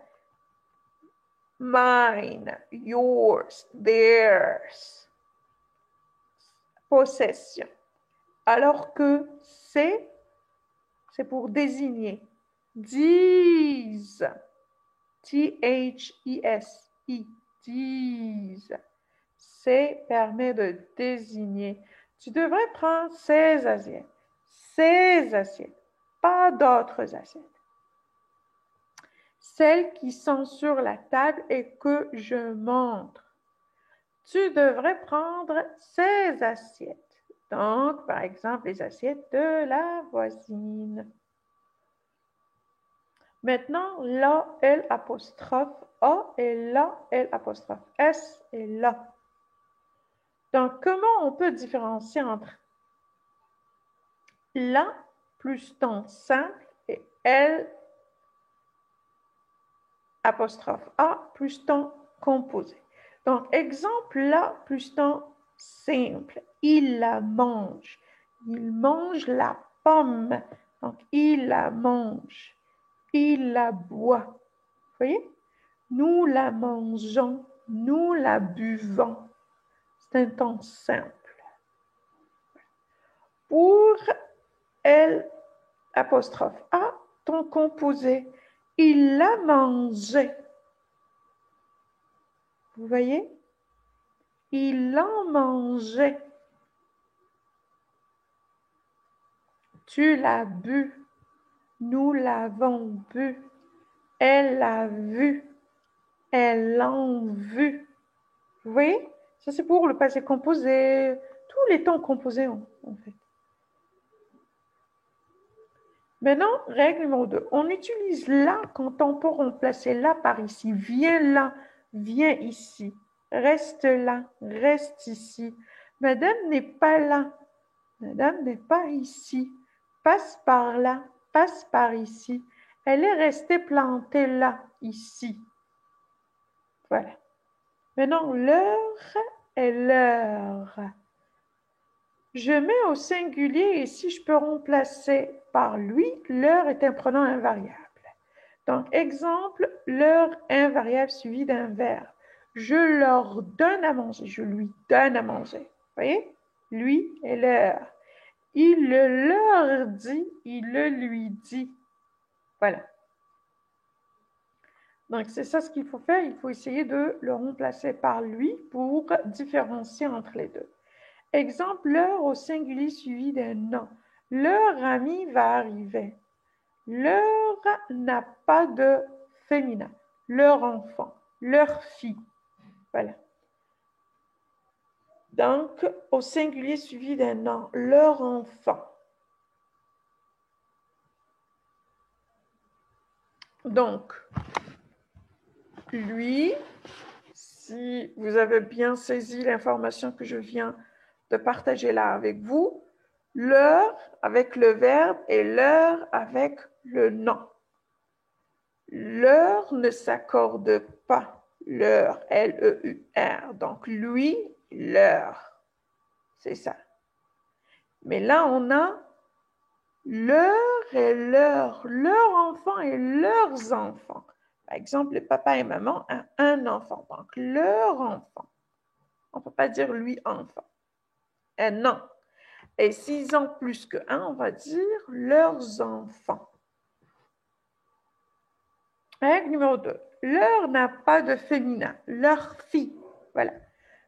Mine, yours, theirs. Possession. Alors que c'est pour désigner. These. T-H-E-S-E. These. C'est permet de désigner. Tu devrais prendre ces assiettes. Ces assiettes. Pas d'autres assiettes. Celles qui sont sur la table et que je montre. Tu devrais prendre ces assiettes. Donc, par exemple, les assiettes de la voisine. Maintenant, là, L apostrophe A et là, L apostrophe S et là. Donc, comment on peut différencier entre là plus ton simple et L apostrophe A plus ton composé? Donc, exemple là plus ton simple. Il la mange. Il mange la pomme. Donc, il la mange. Il la boit. Vous voyez? Nous la mangeons. Nous la buvons. C'est un temps simple. Pour L apostrophe A, ton composé, il l'a mangé. Vous voyez? Il l'a mangé. Tu l'as bu. Nous l'avons bu. Elle l'a vu. Elles l'ont vu. Vous voyez? Ça, c'est pour le passé composé. Tous les temps composés, en fait. Maintenant, règle numéro 2. On utilise là quand on peut remplacer là par ici. Viens là. viens ici. Reste là, reste ici. Madame n'est pas là. Madame n'est pas ici. Passe par là, passe par ici. Elle est restée plantée là, ici. Voilà. Maintenant, l'heure est l'heure. Je mets au singulier et si je peux remplacer par lui, l'heure est un pronom invariable. Donc, exemple, l'heure invariable suivi d'un verbe. Je leur donne à manger. Je lui donne à manger. Vous voyez? Lui et l'heure. Il le leur dit, il le lui dit. Voilà. Donc, c'est ça ce qu'il faut faire. Il faut essayer de le remplacer par lui pour différencier entre les deux. Exemple, l'heure au singulier suivi d'un nom. Leur ami va arriver. Leur n'a pas de féminin. Leur enfant, leur fille. Voilà. Donc, au singulier suivi d'un nom, leur enfant. Donc, lui, si vous avez bien saisi l'information que je viens de partager là avec vous, leur avec le verbe et leur avec le nom. Leur ne s'accorde pas. Leur, L-E-U-R. Donc, lui, leur. C'est ça. Mais là, on a leur et leur enfant et leurs enfants. Par exemple, le papa et maman ont un enfant. Donc, leur enfant. On ne peut pas dire lui enfant. Non. Et s'ils ont plus qu'un, on va dire leurs enfants. Règle numéro 2. Leur n'a pas de féminin. Leur fille. Voilà.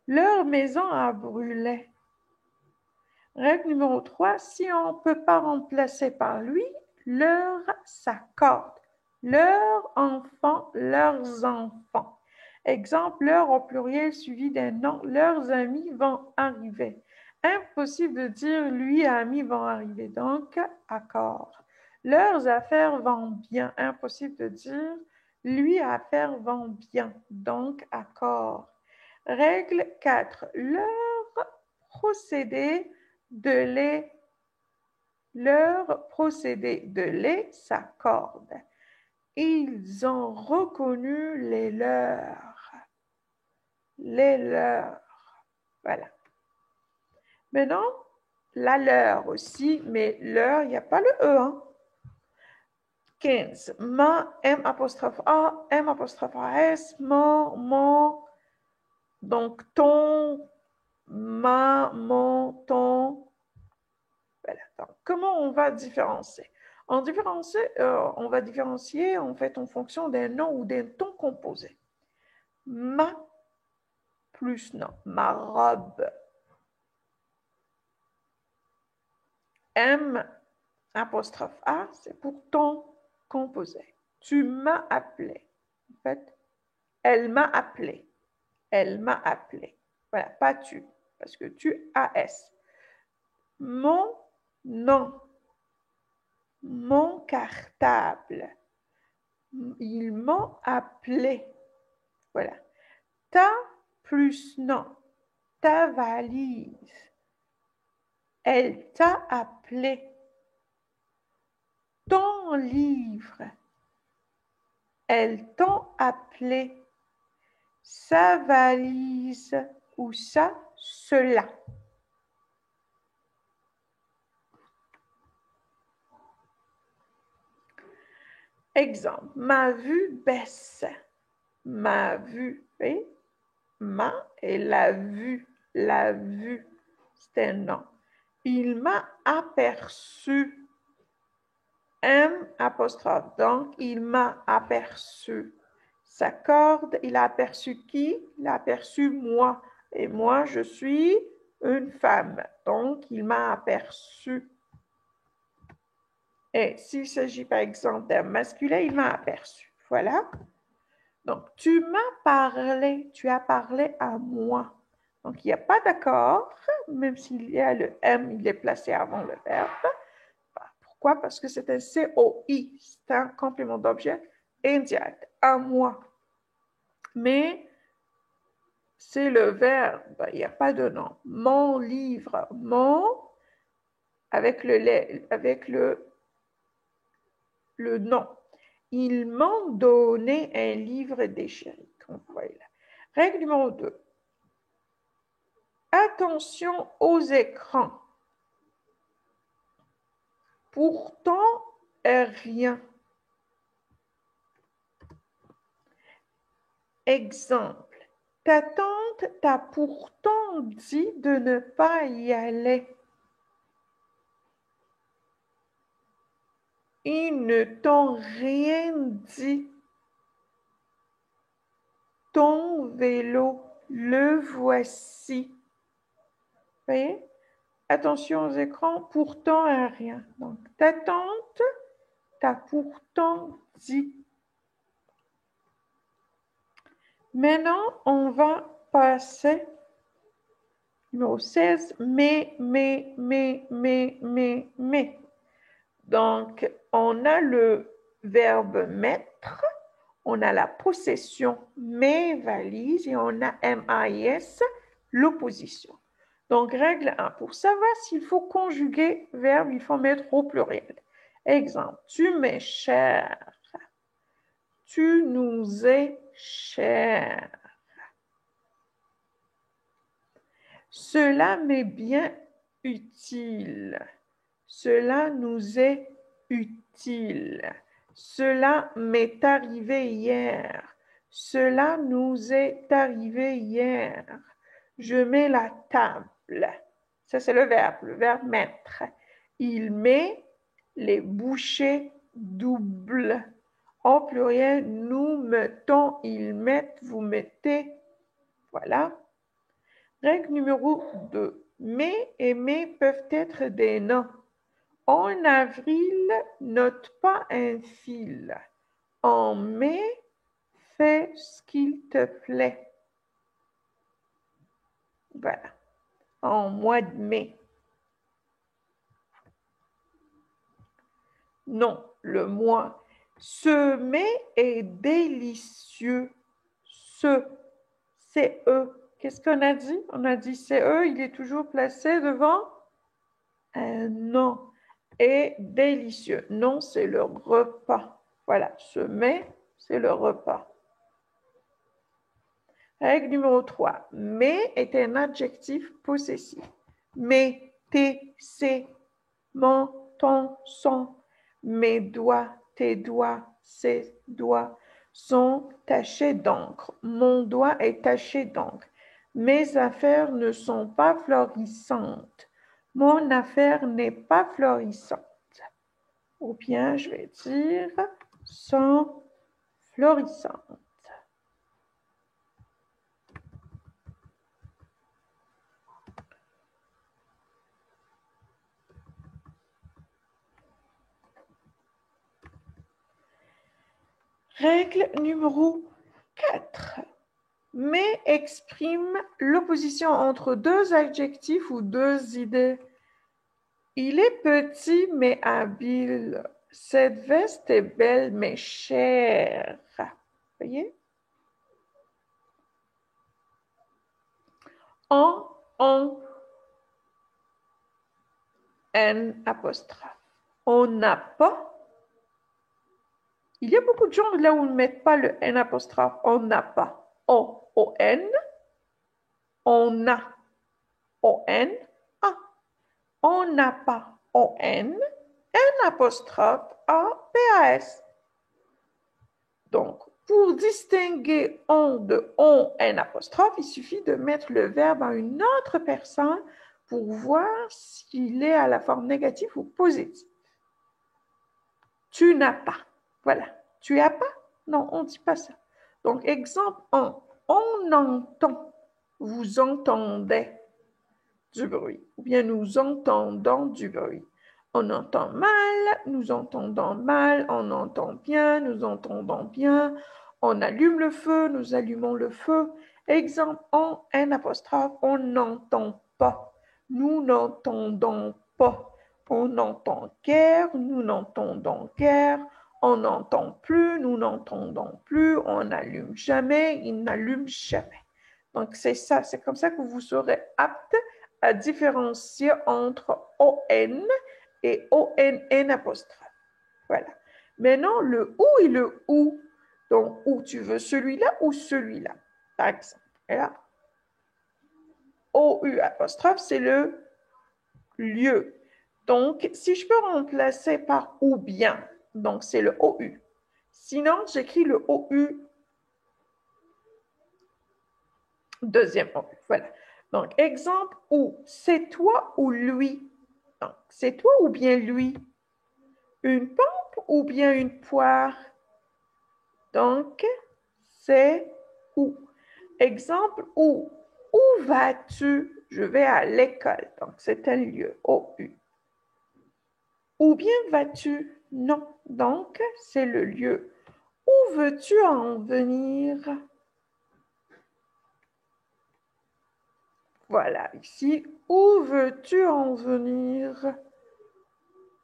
Leur maison a brûlé. Règle numéro 3. Si on ne peut pas remplacer par lui, leur s'accorde. Leurs enfants, leurs enfants. Exemple, leur au pluriel suivi d'un nom. Leurs amis vont arriver. Impossible de dire lui et amis vont arriver. Donc, accord. Leurs affaires vont bien. Impossible de dire lui affaires vont bien. Donc, accord. Règle 4. Leur procédé de lait s'accorde. Ils ont reconnu les leurs. Les leurs. Voilà. Maintenant, la leur aussi, mais leur, il n'y a pas le E. Hein? 15. Ma, M apostrophe A, M apostrophe AS, mon. Donc, ton, ma, mon, ton. Voilà. Donc, comment on va différencier? On va différencier en fait en fonction d'un nom ou d'un ton composé. Ma plus nom, ma robe. M apostrophe A, c'est pour ton composé. Tu m'as appelé. En fait, elle m'a appelé. Elle m'a appelé. Voilà, pas tu, parce que tu AS. Mon nom. Mon cartable. Ils m'ont appelé. Voilà. Ta plus nom. Ta valise. Elle t'a appelé. Ton livre. Elles t'ont appelé. Sa valise ou ça, cela. Exemple, ma vue baisse. Ma vue, oui? Ma et la vue. La vue, c'est un nom. Il m'a aperçu. M apostrophe. Donc, il m'a aperçu. S'accorde, il a aperçu qui? Il a aperçu moi. Et moi, je suis une femme. Donc, il m'a aperçu. Et s'il s'agit par exemple d'un masculin, il m'a aperçu. Voilà. Donc, tu m'as parlé, tu as parlé à moi. Donc, il n'y a pas d'accord, même s'il y a le M, il est placé avant le verbe. Pourquoi? Parce que c'est un COI, c'est un complément d'objet indirect, à moi. Mais c'est le verbe, il n'y a pas de nom. Mon livre, mon, avec le nom. Ils m'ont donné un livre déchiré. Règle numéro 2. Attention aux écrans. Pourtant, rien. Exemple. Ta tante t'a pourtant dit de ne pas y aller. Ils ne t'ont rien dit. Ton vélo, le voici. Vous voyez? Attention aux écrans, pourtant à rien. Donc, ta tante t'a pourtant dit. Maintenant, on va passer numéro 16, mais. Donc, on a le verbe mettre, on a la possession mes valises et on a MAIS, l'opposition. Donc, règle 1. Pour savoir s'il faut conjuguer verbe, il faut mettre au pluriel. Exemple, tu m'es cher. Tu nous es cher. Cela m'est bien utile. Cela nous est utile. Cela m'est arrivé hier. Cela nous est arrivé hier. Je mets la table. Ça, c'est le verbe mettre. Il met les bouchées doubles. Au pluriel, nous mettons, ils mettent, vous mettez. Voilà. Règle numéro 2. Mais et mais peuvent être des noms. En avril, note pas un fil. En mai, fais ce qu'il te plaît. Voilà. En mois de mai. Non, le mois. Ce mai est délicieux. Ce, c'est eux. Qu'est-ce qu'on a dit? On a dit c'est eux, il est toujours placé devant un nom. Et délicieux. Non, c'est le repas. Voilà, ce mai, c'est le repas. Règle numéro 3. Mais est un adjectif possessif. Mais, tes, c'est, mon, ton, son. Mes doigts, tes doigts, ses doigts sont tachés d'encre. Mon doigt est taché d'encre. Mes affaires ne sont pas florissantes. Mon affaire n'est pas florissante. Ou bien, je vais dire, sont florissantes. Règle numéro 4. Mais exprime l'opposition entre deux adjectifs ou deux idées. Il est petit mais habile. Cette veste est belle mais chère. Voyez? On, N apostrophe. On n'a pas. Il y a beaucoup de gens là où on ne met pas le N apostrophe. On n'a pas. O-N. On a. O-N. A. On n'a pas. O-N. N apostrophe A-P-A-S. Donc, pour distinguer on de on, N apostrophe, il suffit de mettre le verbe à une autre personne pour voir s'il est à la forme négative ou positive. Tu n'as pas. Voilà. Tu as pas? Non, on ne dit pas ça. Donc, exemple 1. On entend. Vous entendez du bruit. Ou bien nous entendons du bruit. On entend mal, nous entendons mal. On entend bien, nous entendons bien. On allume le feu, nous allumons le feu. Exemple on, N apostrophe, on n'entend pas. Nous n'entendons pas. On n'entend guère, nous n'entendons guère. On n'entend plus, nous n'entendons plus. On n'allume jamais, il n'allume jamais. Donc, c'est ça, c'est comme ça que vous serez apte à différencier entre ON et ONN apostrophe. Voilà. Maintenant, le OU et le OU. Donc, où tu veux celui-là ou celui-là, par exemple. Et là, OU apostrophe, c'est le lieu. Donc, si je peux remplacer par ou bien, donc c'est le OU. Sinon, j'écris le OU, deuxième OU. Voilà. Donc, exemple où, c'est toi ou lui. Donc, c'est toi ou bien lui. Une pomme ou bien une poire. Donc, c'est où. Exemple où. Où vas-tu? Je vais à l'école. Donc, c'est un lieu, OU. Où bien vas-tu? Non. Donc, c'est le lieu. Où veux-tu en venir? Voilà, ici. Où veux-tu en venir?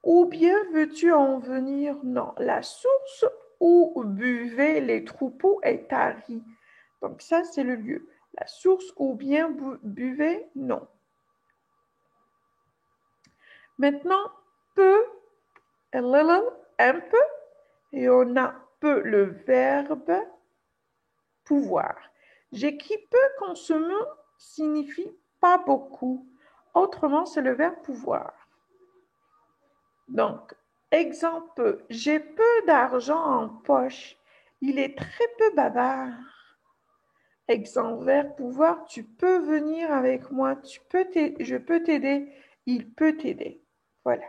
Où bien veux-tu en venir? Non. La source où buvaient les troupeaux est tarie. Donc, ça, c'est le lieu. La source où bien buvaient, non. Maintenant, peu, a little, un peu, et on a peu le verbe pouvoir. J'écris peu quand ce mot signifie pas beaucoup. Autrement, c'est le verbe pouvoir. Donc, exemple, j'ai peu d'argent en poche. Il est très peu bavard. Exemple, verbe pouvoir, tu peux venir avec moi, je peux t'aider, il peut t'aider. Voilà.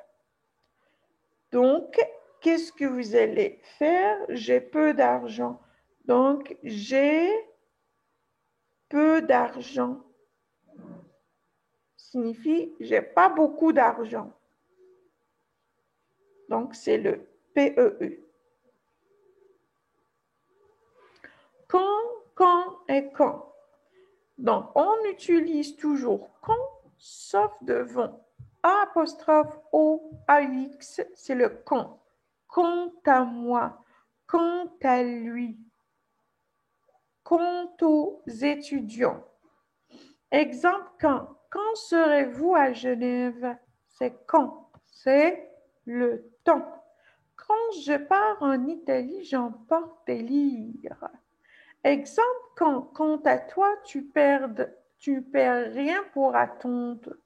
Donc, qu'est-ce que vous allez faire? J'ai peu d'argent. Donc, j'ai peu d'argent signifie j'ai pas beaucoup d'argent. Donc, c'est le PEU. Quand et quand. Donc, on utilise toujours quand, sauf devant. A apostrophe O, AUX, c'est le quand. Quant à moi, quant à lui, quant aux étudiants. Exemple quand. Quand serez-vous à Genève? C'est quand. C'est le temps. Quand je pars en Italie, j'emporte des livres. Exemple quand. Quant à toi, tu perds rien pour attendre.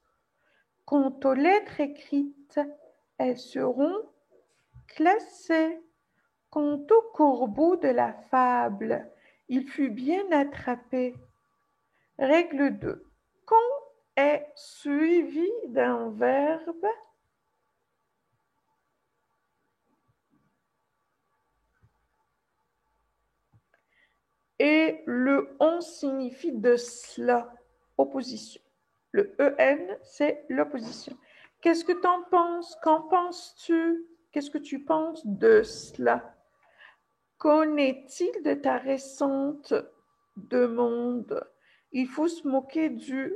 Quant aux lettres écrites, elles seront classées. Quant au corbeau de la fable, il fut bien attrapé. Règle 2. Quand est suivi d'un verbe et le on signifie de cela, opposition. Le en, c'est l'opposition. Qu'est-ce que tu en penses? Qu'en penses-tu? Qu'est-ce que tu penses de cela? Qu'en est-il de ta récente demande? Il faut se moquer du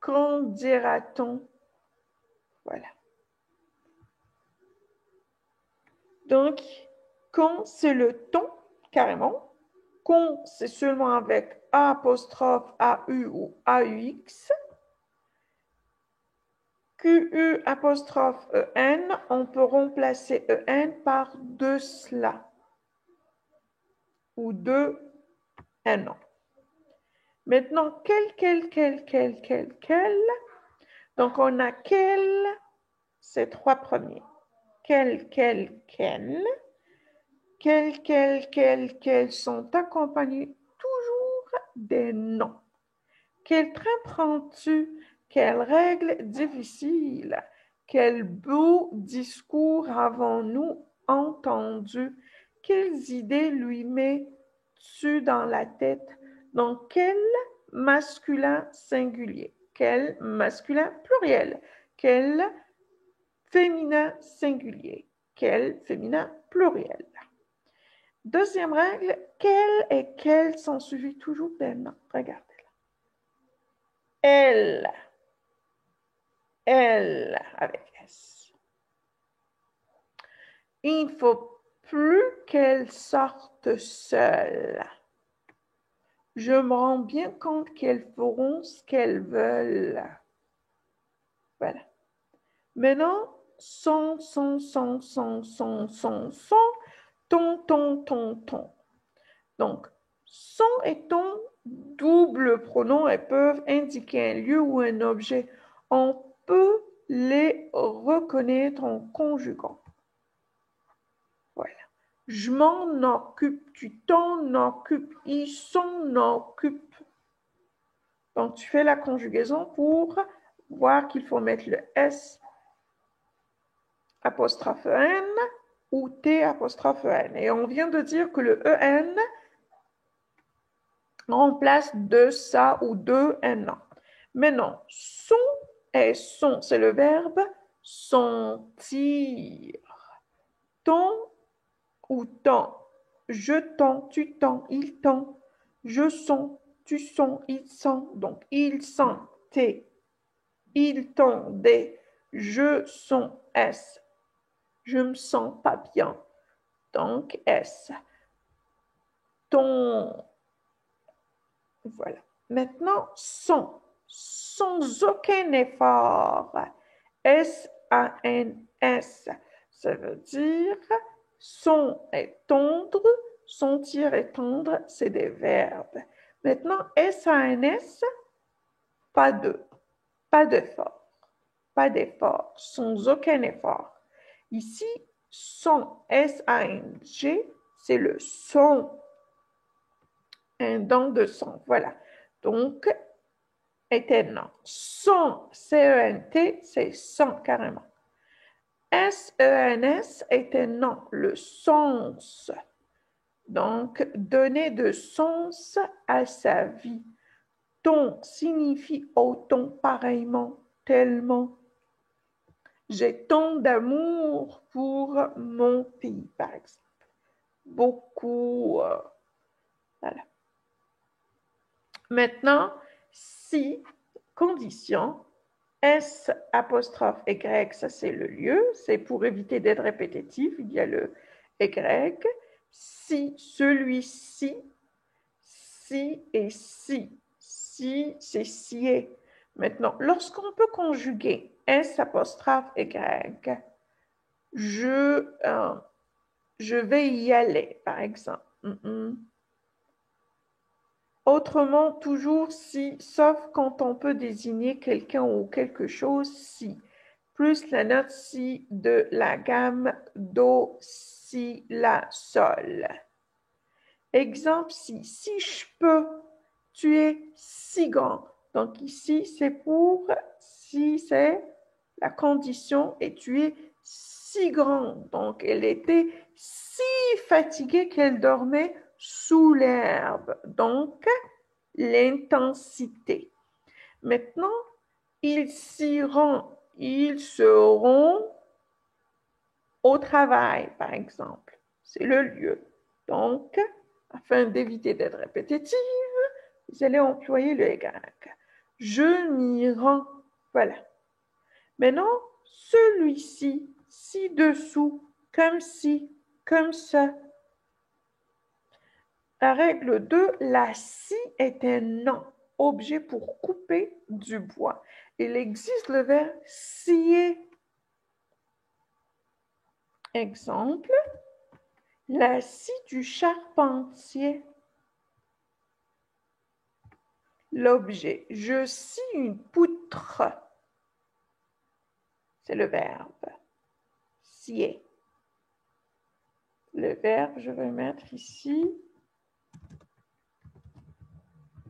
qu'en dira-t-on? Voilà. Donc, quand c'est le ton, carrément. Quand c'est seulement avec A apostrophe AU ou AUX. QU apostrophe EN, on peut remplacer EN par de cela ou de un. Maintenant, quel. Donc, on a quel, ces trois premiers. Quel. Quels sont accompagnés toujours des noms. Quel train prends-tu? Quelle règle difficile? Quel beau discours avons-nous entendu? Quelles idées lui mets-tu dans la tête? Dans quel masculin singulier? Quel masculin pluriel? Quel féminin singulier? Quel féminin pluriel? Deuxième règle, quel et quels sont suivis toujours d'un nom. Regardez là. Elle, avec S. Il ne faut plus qu'elle sorte seule. je me rends bien compte qu'elles feront ce qu'elles veulent. Voilà. Maintenant, son, ton. Donc, son et ton double pronom, elles peuvent indiquer un lieu ou un objet. On peut les reconnaître en conjuguant. Voilà. Je m'en occupe, tu t'en occupes, ils s'en occupent. Donc, tu fais la conjugaison pour voir qu'il faut mettre le S apostrophe N ou T apostrophe N. Et on vient de dire que le EN remplace de ça ou de un. Maintenant, son et son, c'est le verbe sentir. Ton ou ton. Je t'en, tu t'en, il t'en. Je sens, tu sens, il sent. Donc, il sent, t. Il t'en, des. Je sens, s. Je me sens pas bien. Donc, s. Ton. Voilà. Maintenant, son. Sans aucun effort. S-A-N-S. Ça veut dire son est tendre, sentir et tendre, c'est des verbes. Maintenant, S-A-N-S, pas d'effort, pas d'effort, sans aucun effort. Ici, son, S-A-N-G, c'est le son, un don de son, voilà. Donc, éternel. Son, C-E-N-T, c'est son carrément. S-E-N-S est un nom, le sens. Donc, donner de sens à sa vie. Ton signifie autant, pareillement, tellement. J'ai tant d'amour pour mon pays, par exemple. Beaucoup. Voilà. Maintenant, si, condition, S apostrophe Y, ça c'est le lieu, c'est pour éviter d'être répétitif, il y a le Y. Si, celui-ci, si et si. Si, c'est sier. Maintenant, lorsqu'on peut conjuguer S apostrophe Y, je vais y aller, par exemple. Autrement, toujours si, sauf quand on peut désigner quelqu'un ou quelque chose, si. Plus la note si de la gamme do, si, la, sol. Exemple si je peux, tu es si grand. Donc ici, c'est pour si c'est la condition et tu es si grand. Donc elle était si fatiguée qu'elle dormait sous l'herbe. Donc l'intensité. Maintenant, ils seront au travail, par exemple. C'est le lieu. Donc, afin d'éviter d'être répétitive, vous allez employer le Y. Je m'y rends. Voilà. Maintenant, celui-ci, ci-dessous, comme si, comme ça. La règle 2, la scie est un nom, objet pour couper du bois. Il existe le verbe scier. Exemple, la scie du charpentier. L'objet, je scie une poutre. C'est le verbe. Scier. Le verbe, je vais mettre ici.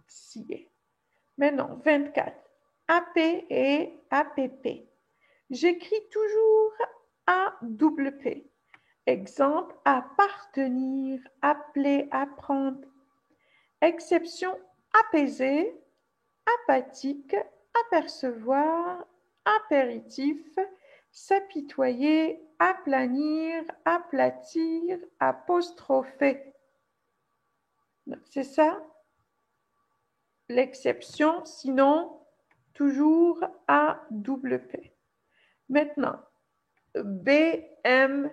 Scier. Maintenant, 24. AP et APP. J'écris toujours AWP. Exemple, appartenir, appeler, apprendre. Exception, apaiser, apathique, apercevoir, apéritif, s'apitoyer, aplanir, aplatir, apostropher. C'est ça l'exception, sinon toujours AWP. Maintenant, BMP.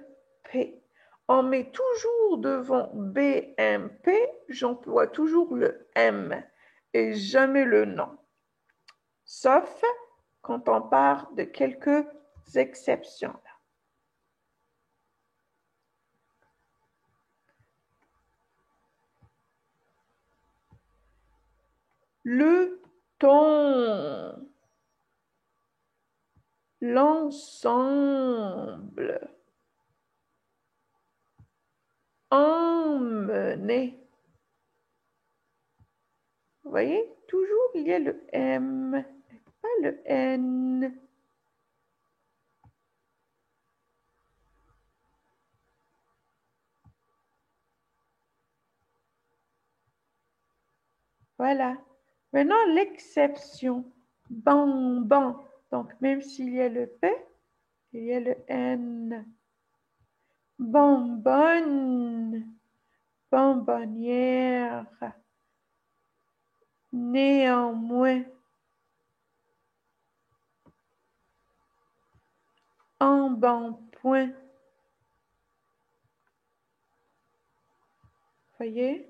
On met toujours devant BMP j'emploie toujours le M et jamais le nom. Sauf quand on parle de quelques exceptions. Le ton, l'ensemble, emmener. Vous voyez, toujours il y a le M, pas le N. Voilà. Maintenant, l'exception. Bonbon. Donc, même s'il y a le P, il y a le N. Bonbonne. Bonbonnière. Néanmoins. Embonpoint. Voyez?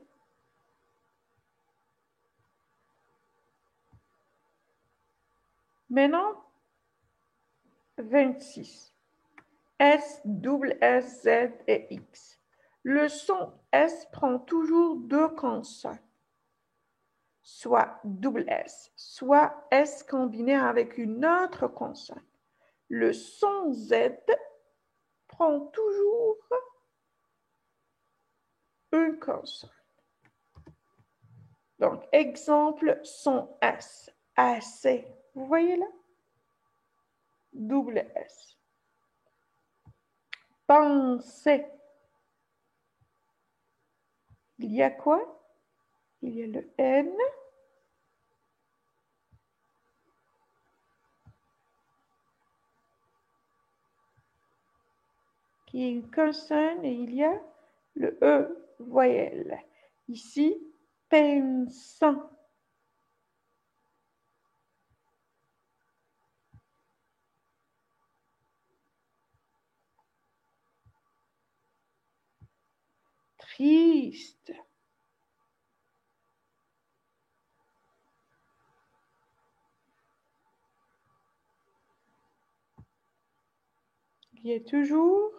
Maintenant, 26. S, double S, Z et X. Le son S prend toujours deux consonnes, soit double S, soit S combiné avec une autre consonne. Le son Z prend toujours une consonne. Donc, exemple, son S, AC. Vous voyez là? Double S. Penser. Il y a quoi? Il y a le N. Qui est une consonne et il y a le E voyelle. Ici, pensant. Triste. Il y a toujours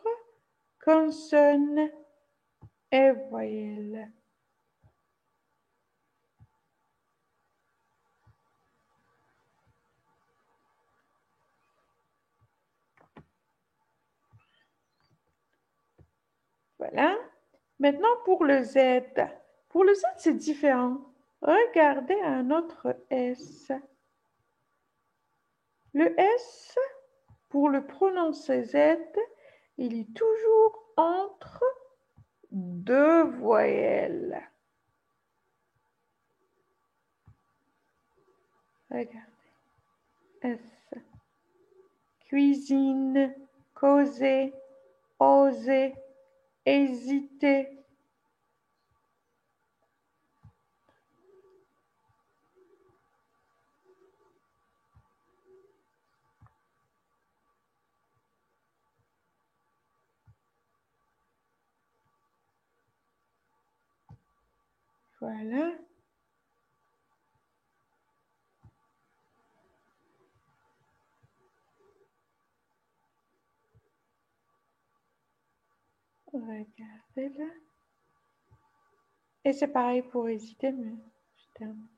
consonne et voyelle. Voilà. Maintenant, pour le Z. Pour le Z, c'est différent. Regardez un autre S. Le S, pour le prononcer Z, il est toujours entre deux voyelles. Regardez. S. Cuisine, causer, oser, hésiter. Voilà. Regardez là. Et c'est pareil pour hésiter, mais je termine.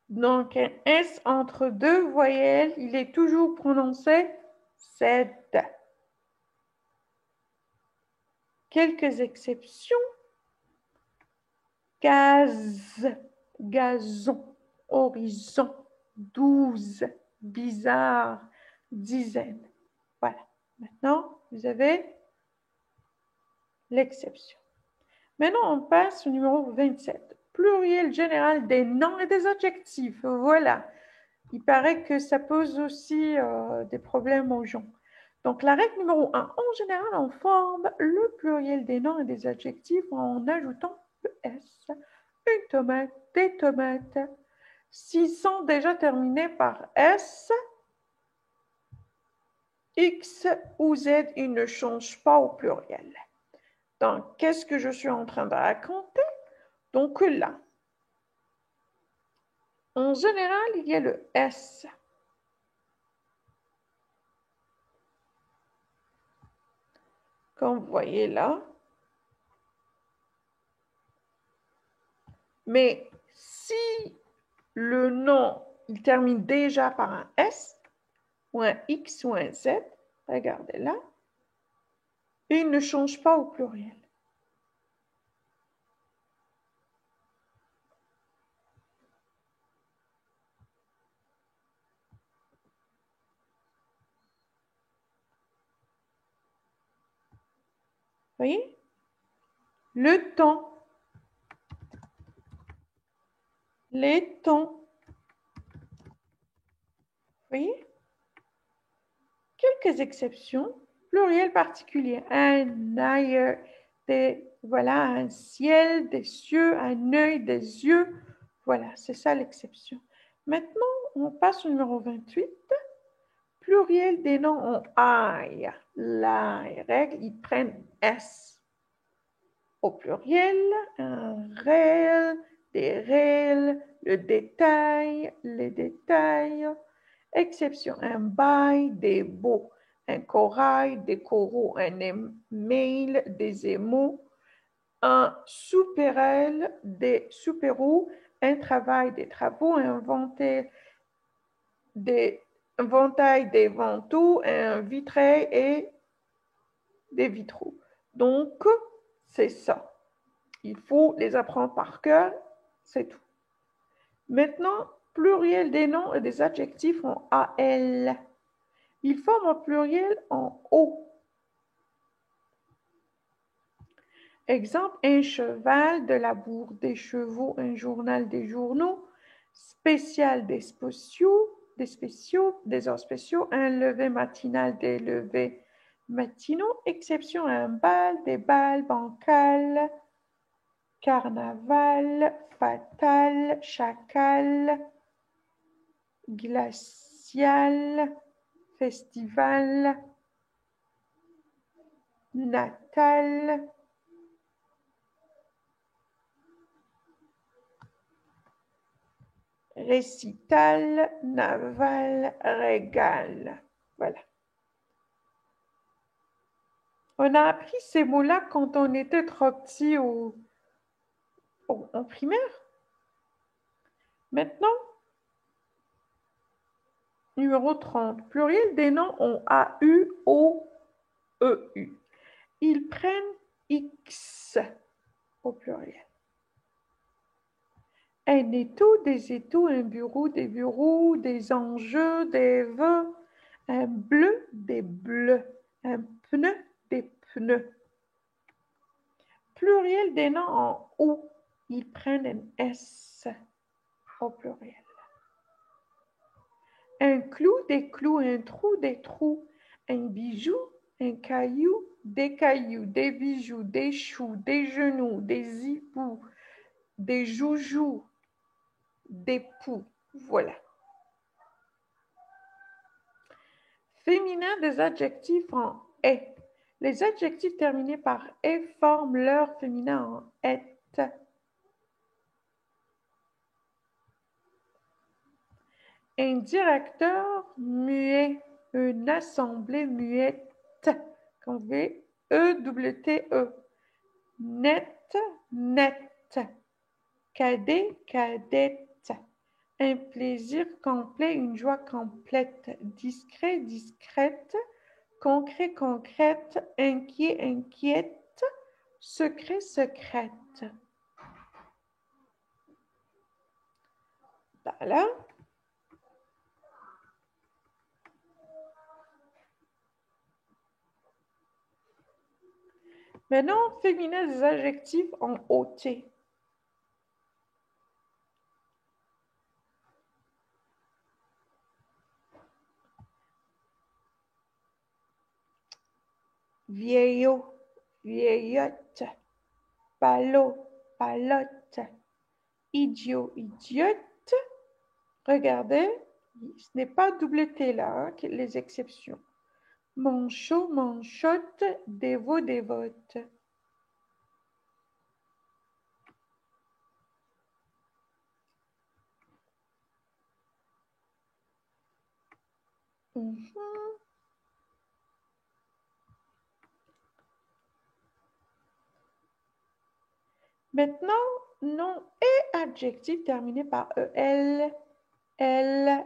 Donc, un S entre deux voyelles, il est toujours prononcé Z. Quelques exceptions. Gaz, gazon, horizon, 12, bizarre, dizaine. Voilà. Maintenant, vous avez l'exception. Maintenant, on passe au numéro 27. Pluriel général des noms et des adjectifs. Voilà. Il paraît que ça pose aussi des problèmes aux gens. Donc, la règle numéro 1. En général, on forme le pluriel des noms et des adjectifs en ajoutant le S. Une tomate, des tomates. S'ils sont déjà terminés par S, X ou Z, il ne change pas au pluriel. Donc, qu'est-ce que je suis en train de raconter? Donc là, en général, il y a le S. Comme vous voyez là. Mais si le nom, il termine déjà par un S, ou un X ou un Z, regardez là, il ne change pas au pluriel. Vous voyez? Le temps, les temps. Vous voyez? Quelques exceptions. Pluriel particulier. Un ailleurs, voilà, un ciel, des cieux, un œil, des yeux. Voilà, c'est ça l'exception. Maintenant, on passe au numéro 28. Pluriel des noms en I. La règle, ils prennent S. Au pluriel, un réel, des réels, le détail, les détails. Exception, un bail, des beaux, un corail, des coraux, un email, des émaux, un souperel, des souperous, un travail, des travaux, un ventail, des vantaux, un vitrail et des vitraux. Donc, c'est ça. Il faut les apprendre par cœur, c'est tout. Maintenant, pluriel des noms et des adjectifs en AL. Ils forment un pluriel en O. Exemple, un cheval, de la bourre, des chevaux, un journal, des journaux, spécial, des spéciaux, des heures spéciaux, un lever matinal, des levers matinaux, exception, un bal, des balles, bancal, carnaval, fatal, chacal, glacial, festival, natal, récital, naval, régal. Voilà. On a appris ces mots-là quand on était trop petit en primaire. Maintenant, numéro 30, pluriel des noms en AU, O, EU. Ils prennent X au pluriel. Un étau, des étaux, un bureau, des bureaux, des enjeux, des vœux, un bleu, des bleus, un pneu, des pneus. Pluriel des noms en O, ils prennent un S au pluriel. Un clou, des clous, un trou, des trous, un bijou, un caillou, des bijoux, des choux, des genoux, des hiboux, des joujoux, des poux. Voilà. Féminin des adjectifs en est. Les adjectifs terminés par est forment leur féminin en est. Un directeur muet, une assemblée muette. Comme vous voyez, E-W-T-E. Net, net. Cadet, cadette. Un plaisir complet, une joie complète. Discret, discrète. Concret, concrète. Inquiet, inquiète. Secret, secrète. Voilà. Maintenant, féminin des adjectifs en OT. Vieillot, vieillotte. Palot, palotte. Idiot, idiote. Regardez, ce n'est pas double T là, hein, les exceptions. Manchot, manchotte, dévot, dévote. Maintenant, nom et adjectif terminé par EL, L.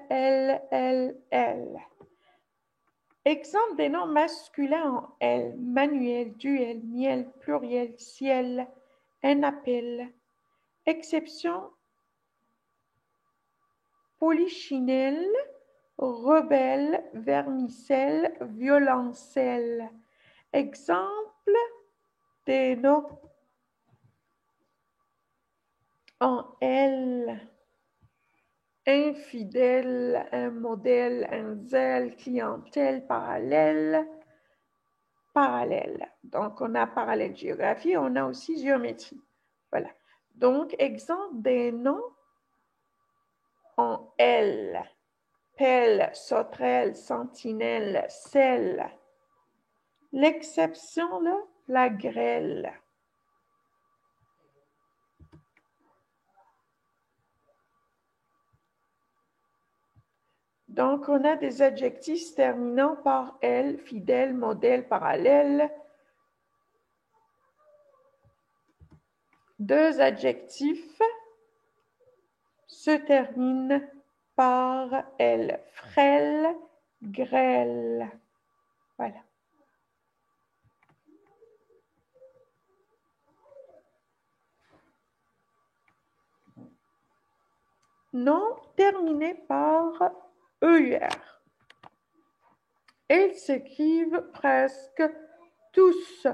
Exemple des noms masculins en L. Manuel, duel, miel, pluriel, ciel, un appel. Exception, polichinelle, rebelle, vermicelle, violoncelle. Exemple des noms en L. Infidèle, un modèle, un zèle, clientèle, parallèle. Donc, on a parallèle géographie, on a aussi géométrie. Voilà. Donc, exemple des noms en L. Pelle, sauterelle, sentinelle, selle. L'exception, là, la grêle. Donc, on a des adjectifs terminant par L, fidèle, modèle, parallèle. Deux adjectifs se terminent par L, frêle, grêle. Voilà. Nom terminé par EUR. Ils s'écrivent presque tous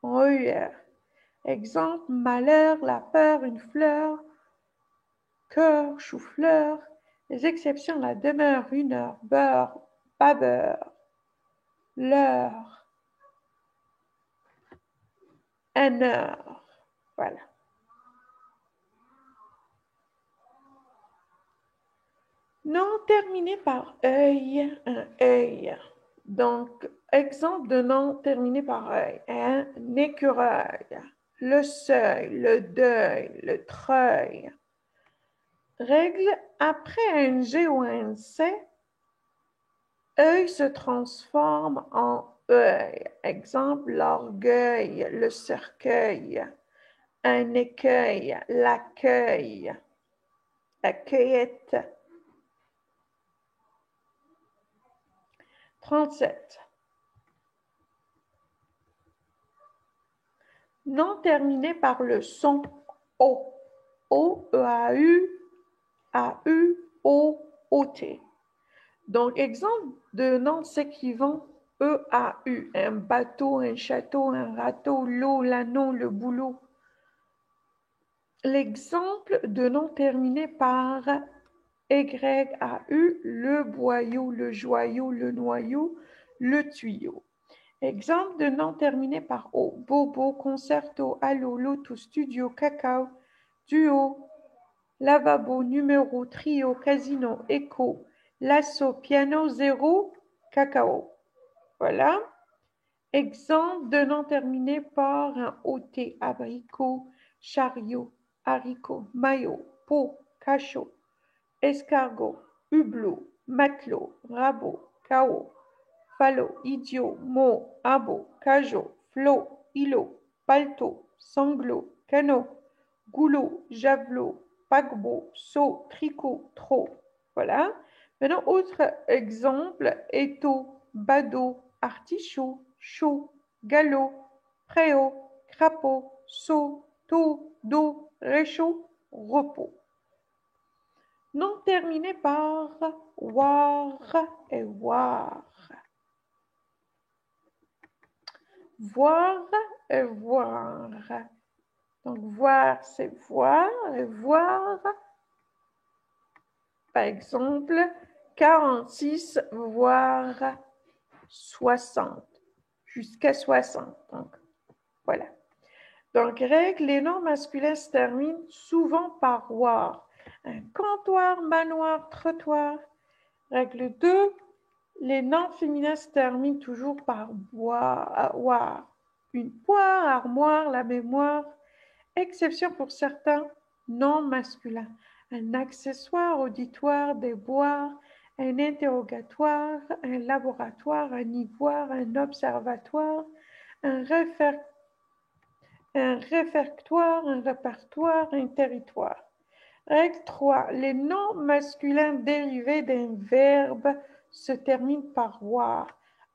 en EUR. Exemple, malheur, la peur, une fleur, cœur, chou-fleur. Les exceptions, la demeure, une heure, beurre, pas beurre, l'heure, un heure. Voilà. Nom terminé par œil, un œil. Donc, exemple de nom terminé par œil, un écureuil, le seuil, le deuil, le treuil. Règle, après un G ou un C, œil se transforme en œil. Exemple, l'orgueil, le cercueil, un écueil, l'accueil, la cueillette. 37. Nom terminé par le son O. O, E-A-U, A-U, O, O-T. Donc, exemple de noms s'écrivant E-A-U, un bateau, un château, un râteau, l'eau, l'anneau, le boulot. L'exemple de nom terminé par Y-A-U, le boyau, le joyau, le noyau, le tuyau. Exemple de nom terminé par O, bobo, concerto, allo, loto, studio, cacao, duo, lavabo, numéro, trio, casino, écho, lasso, piano, zéro, cacao. Voilà. Exemple de nom terminé par un OT, abricot, chariot, haricot, maillot, pot, cachot, escargot, hublot, matelot, rabot, cao, falot, idiot, mot, abo, cajot, flot, îlot, paletot, sanglot, canot, goulot, javelot, paquebot, seau, tricot, trot. Voilà. Maintenant, autre exemple, étau, badaud, artichaut, chaud, galop, préau, crapaud, seau, taux, dos, réchaud, repos. Nom terminé par voir et voir. Voir et voir. Donc, voir, c'est voir et voir. Par exemple, 46 voire 60, jusqu'à 60. Donc, voilà. Donc, règle, les noms masculins se terminent souvent par voir. Un comptoir, manoir, trottoir. Règle 2, Les noms féminins se terminent toujours par boire. Une poire, armoire, la mémoire. Exception pour certains noms masculins. Un accessoire auditoire, des boires, un interrogatoire, un laboratoire, un ivoire, un observatoire, un réfectoire, un répertoire, un territoire. Règle 3. Les noms masculins dérivés d'un verbe se terminent par voir.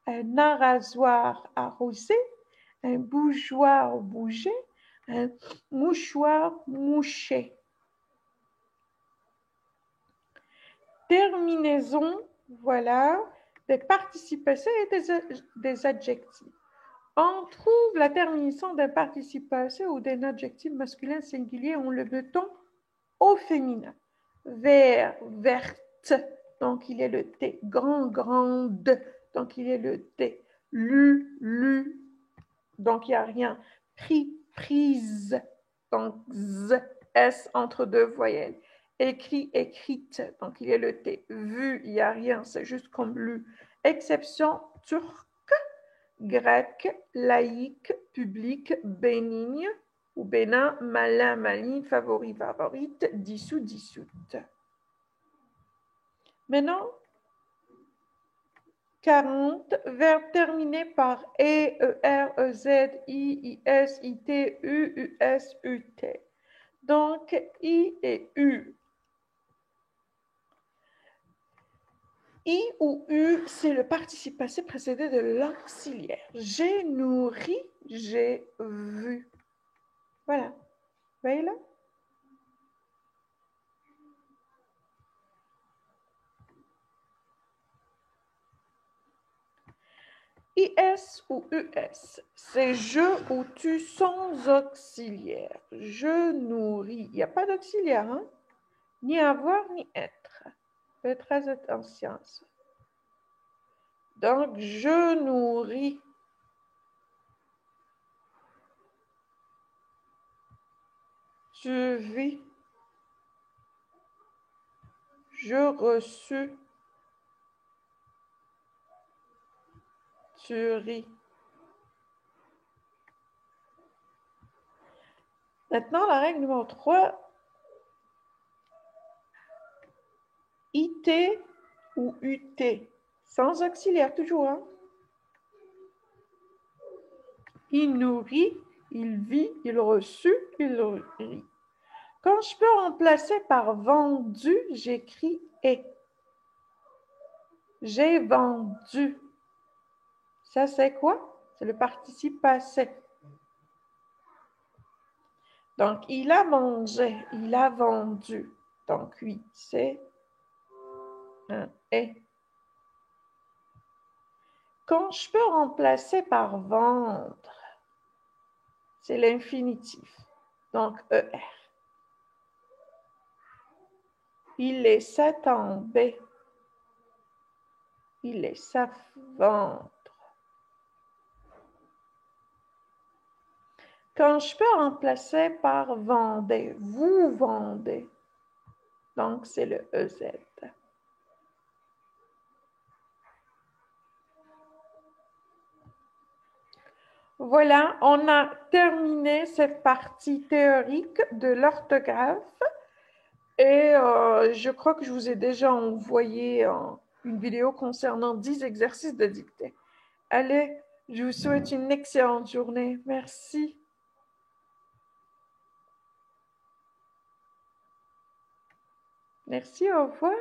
Un arrosoir, arroser, un bougeoir, bouger, un mouchoir, moucher. Terminaison, voilà, des participe passés et des adjectifs. On trouve la terminaison d'un participe passé ou d'un adjectif masculin singulier en le mettant au féminin. Vert, verte, donc il est le T. Grand, grande, donc il est le T. Lu, lu, donc il n'y a rien. Pris, prise, donc Z, S entre deux voyelles. Écrit, écrite, donc il y a le T. Vu, il n'y a rien, c'est juste comme lu. Exception, turc, grec, laïque, public, bénigne ou bénin, malin, maligne, favori, favorite, dissous, dissoute. Maintenant, 40, verbes terminés par E, ER, EZ, I, IS, IT, U, US, UT. Donc, I et U. I ou U, c'est le participe passé précédé de l'auxiliaire. J'ai nourri, j'ai vu. Voilà. Vous voyez là? IS ou US, c'est je ou tu sans auxiliaire. Je nourris. Il n'y a pas d'auxiliaire, hein? Ni avoir, ni être. Faites très attention à ça. Donc, je nourris. Tu vis. Je reçus. Tu ris. Maintenant, la règle numéro 3. IT ou UT. Sans auxiliaire, toujours. Hein? Il nourrit, il vit, il reçut, il rit. Quand je peux remplacer par vendu, j'écris et. J'ai vendu. Ça, c'est quoi? C'est le participe passé. Donc, il a mangé, il a vendu. Donc, oui, c'est un et. Quand je peux remplacer par vendre, c'est l'infinitif. Donc, ER. Il laissa tomber. Il laissa vendre. Quand je peux remplacer par vendez, vous vendez. Donc, c'est le EZ. Voilà, on a terminé cette partie théorique de l'orthographe. Et je crois que je vous ai déjà envoyé une vidéo concernant 10 exercices de dictée. Allez, je vous souhaite une excellente journée. Merci. Merci, au revoir.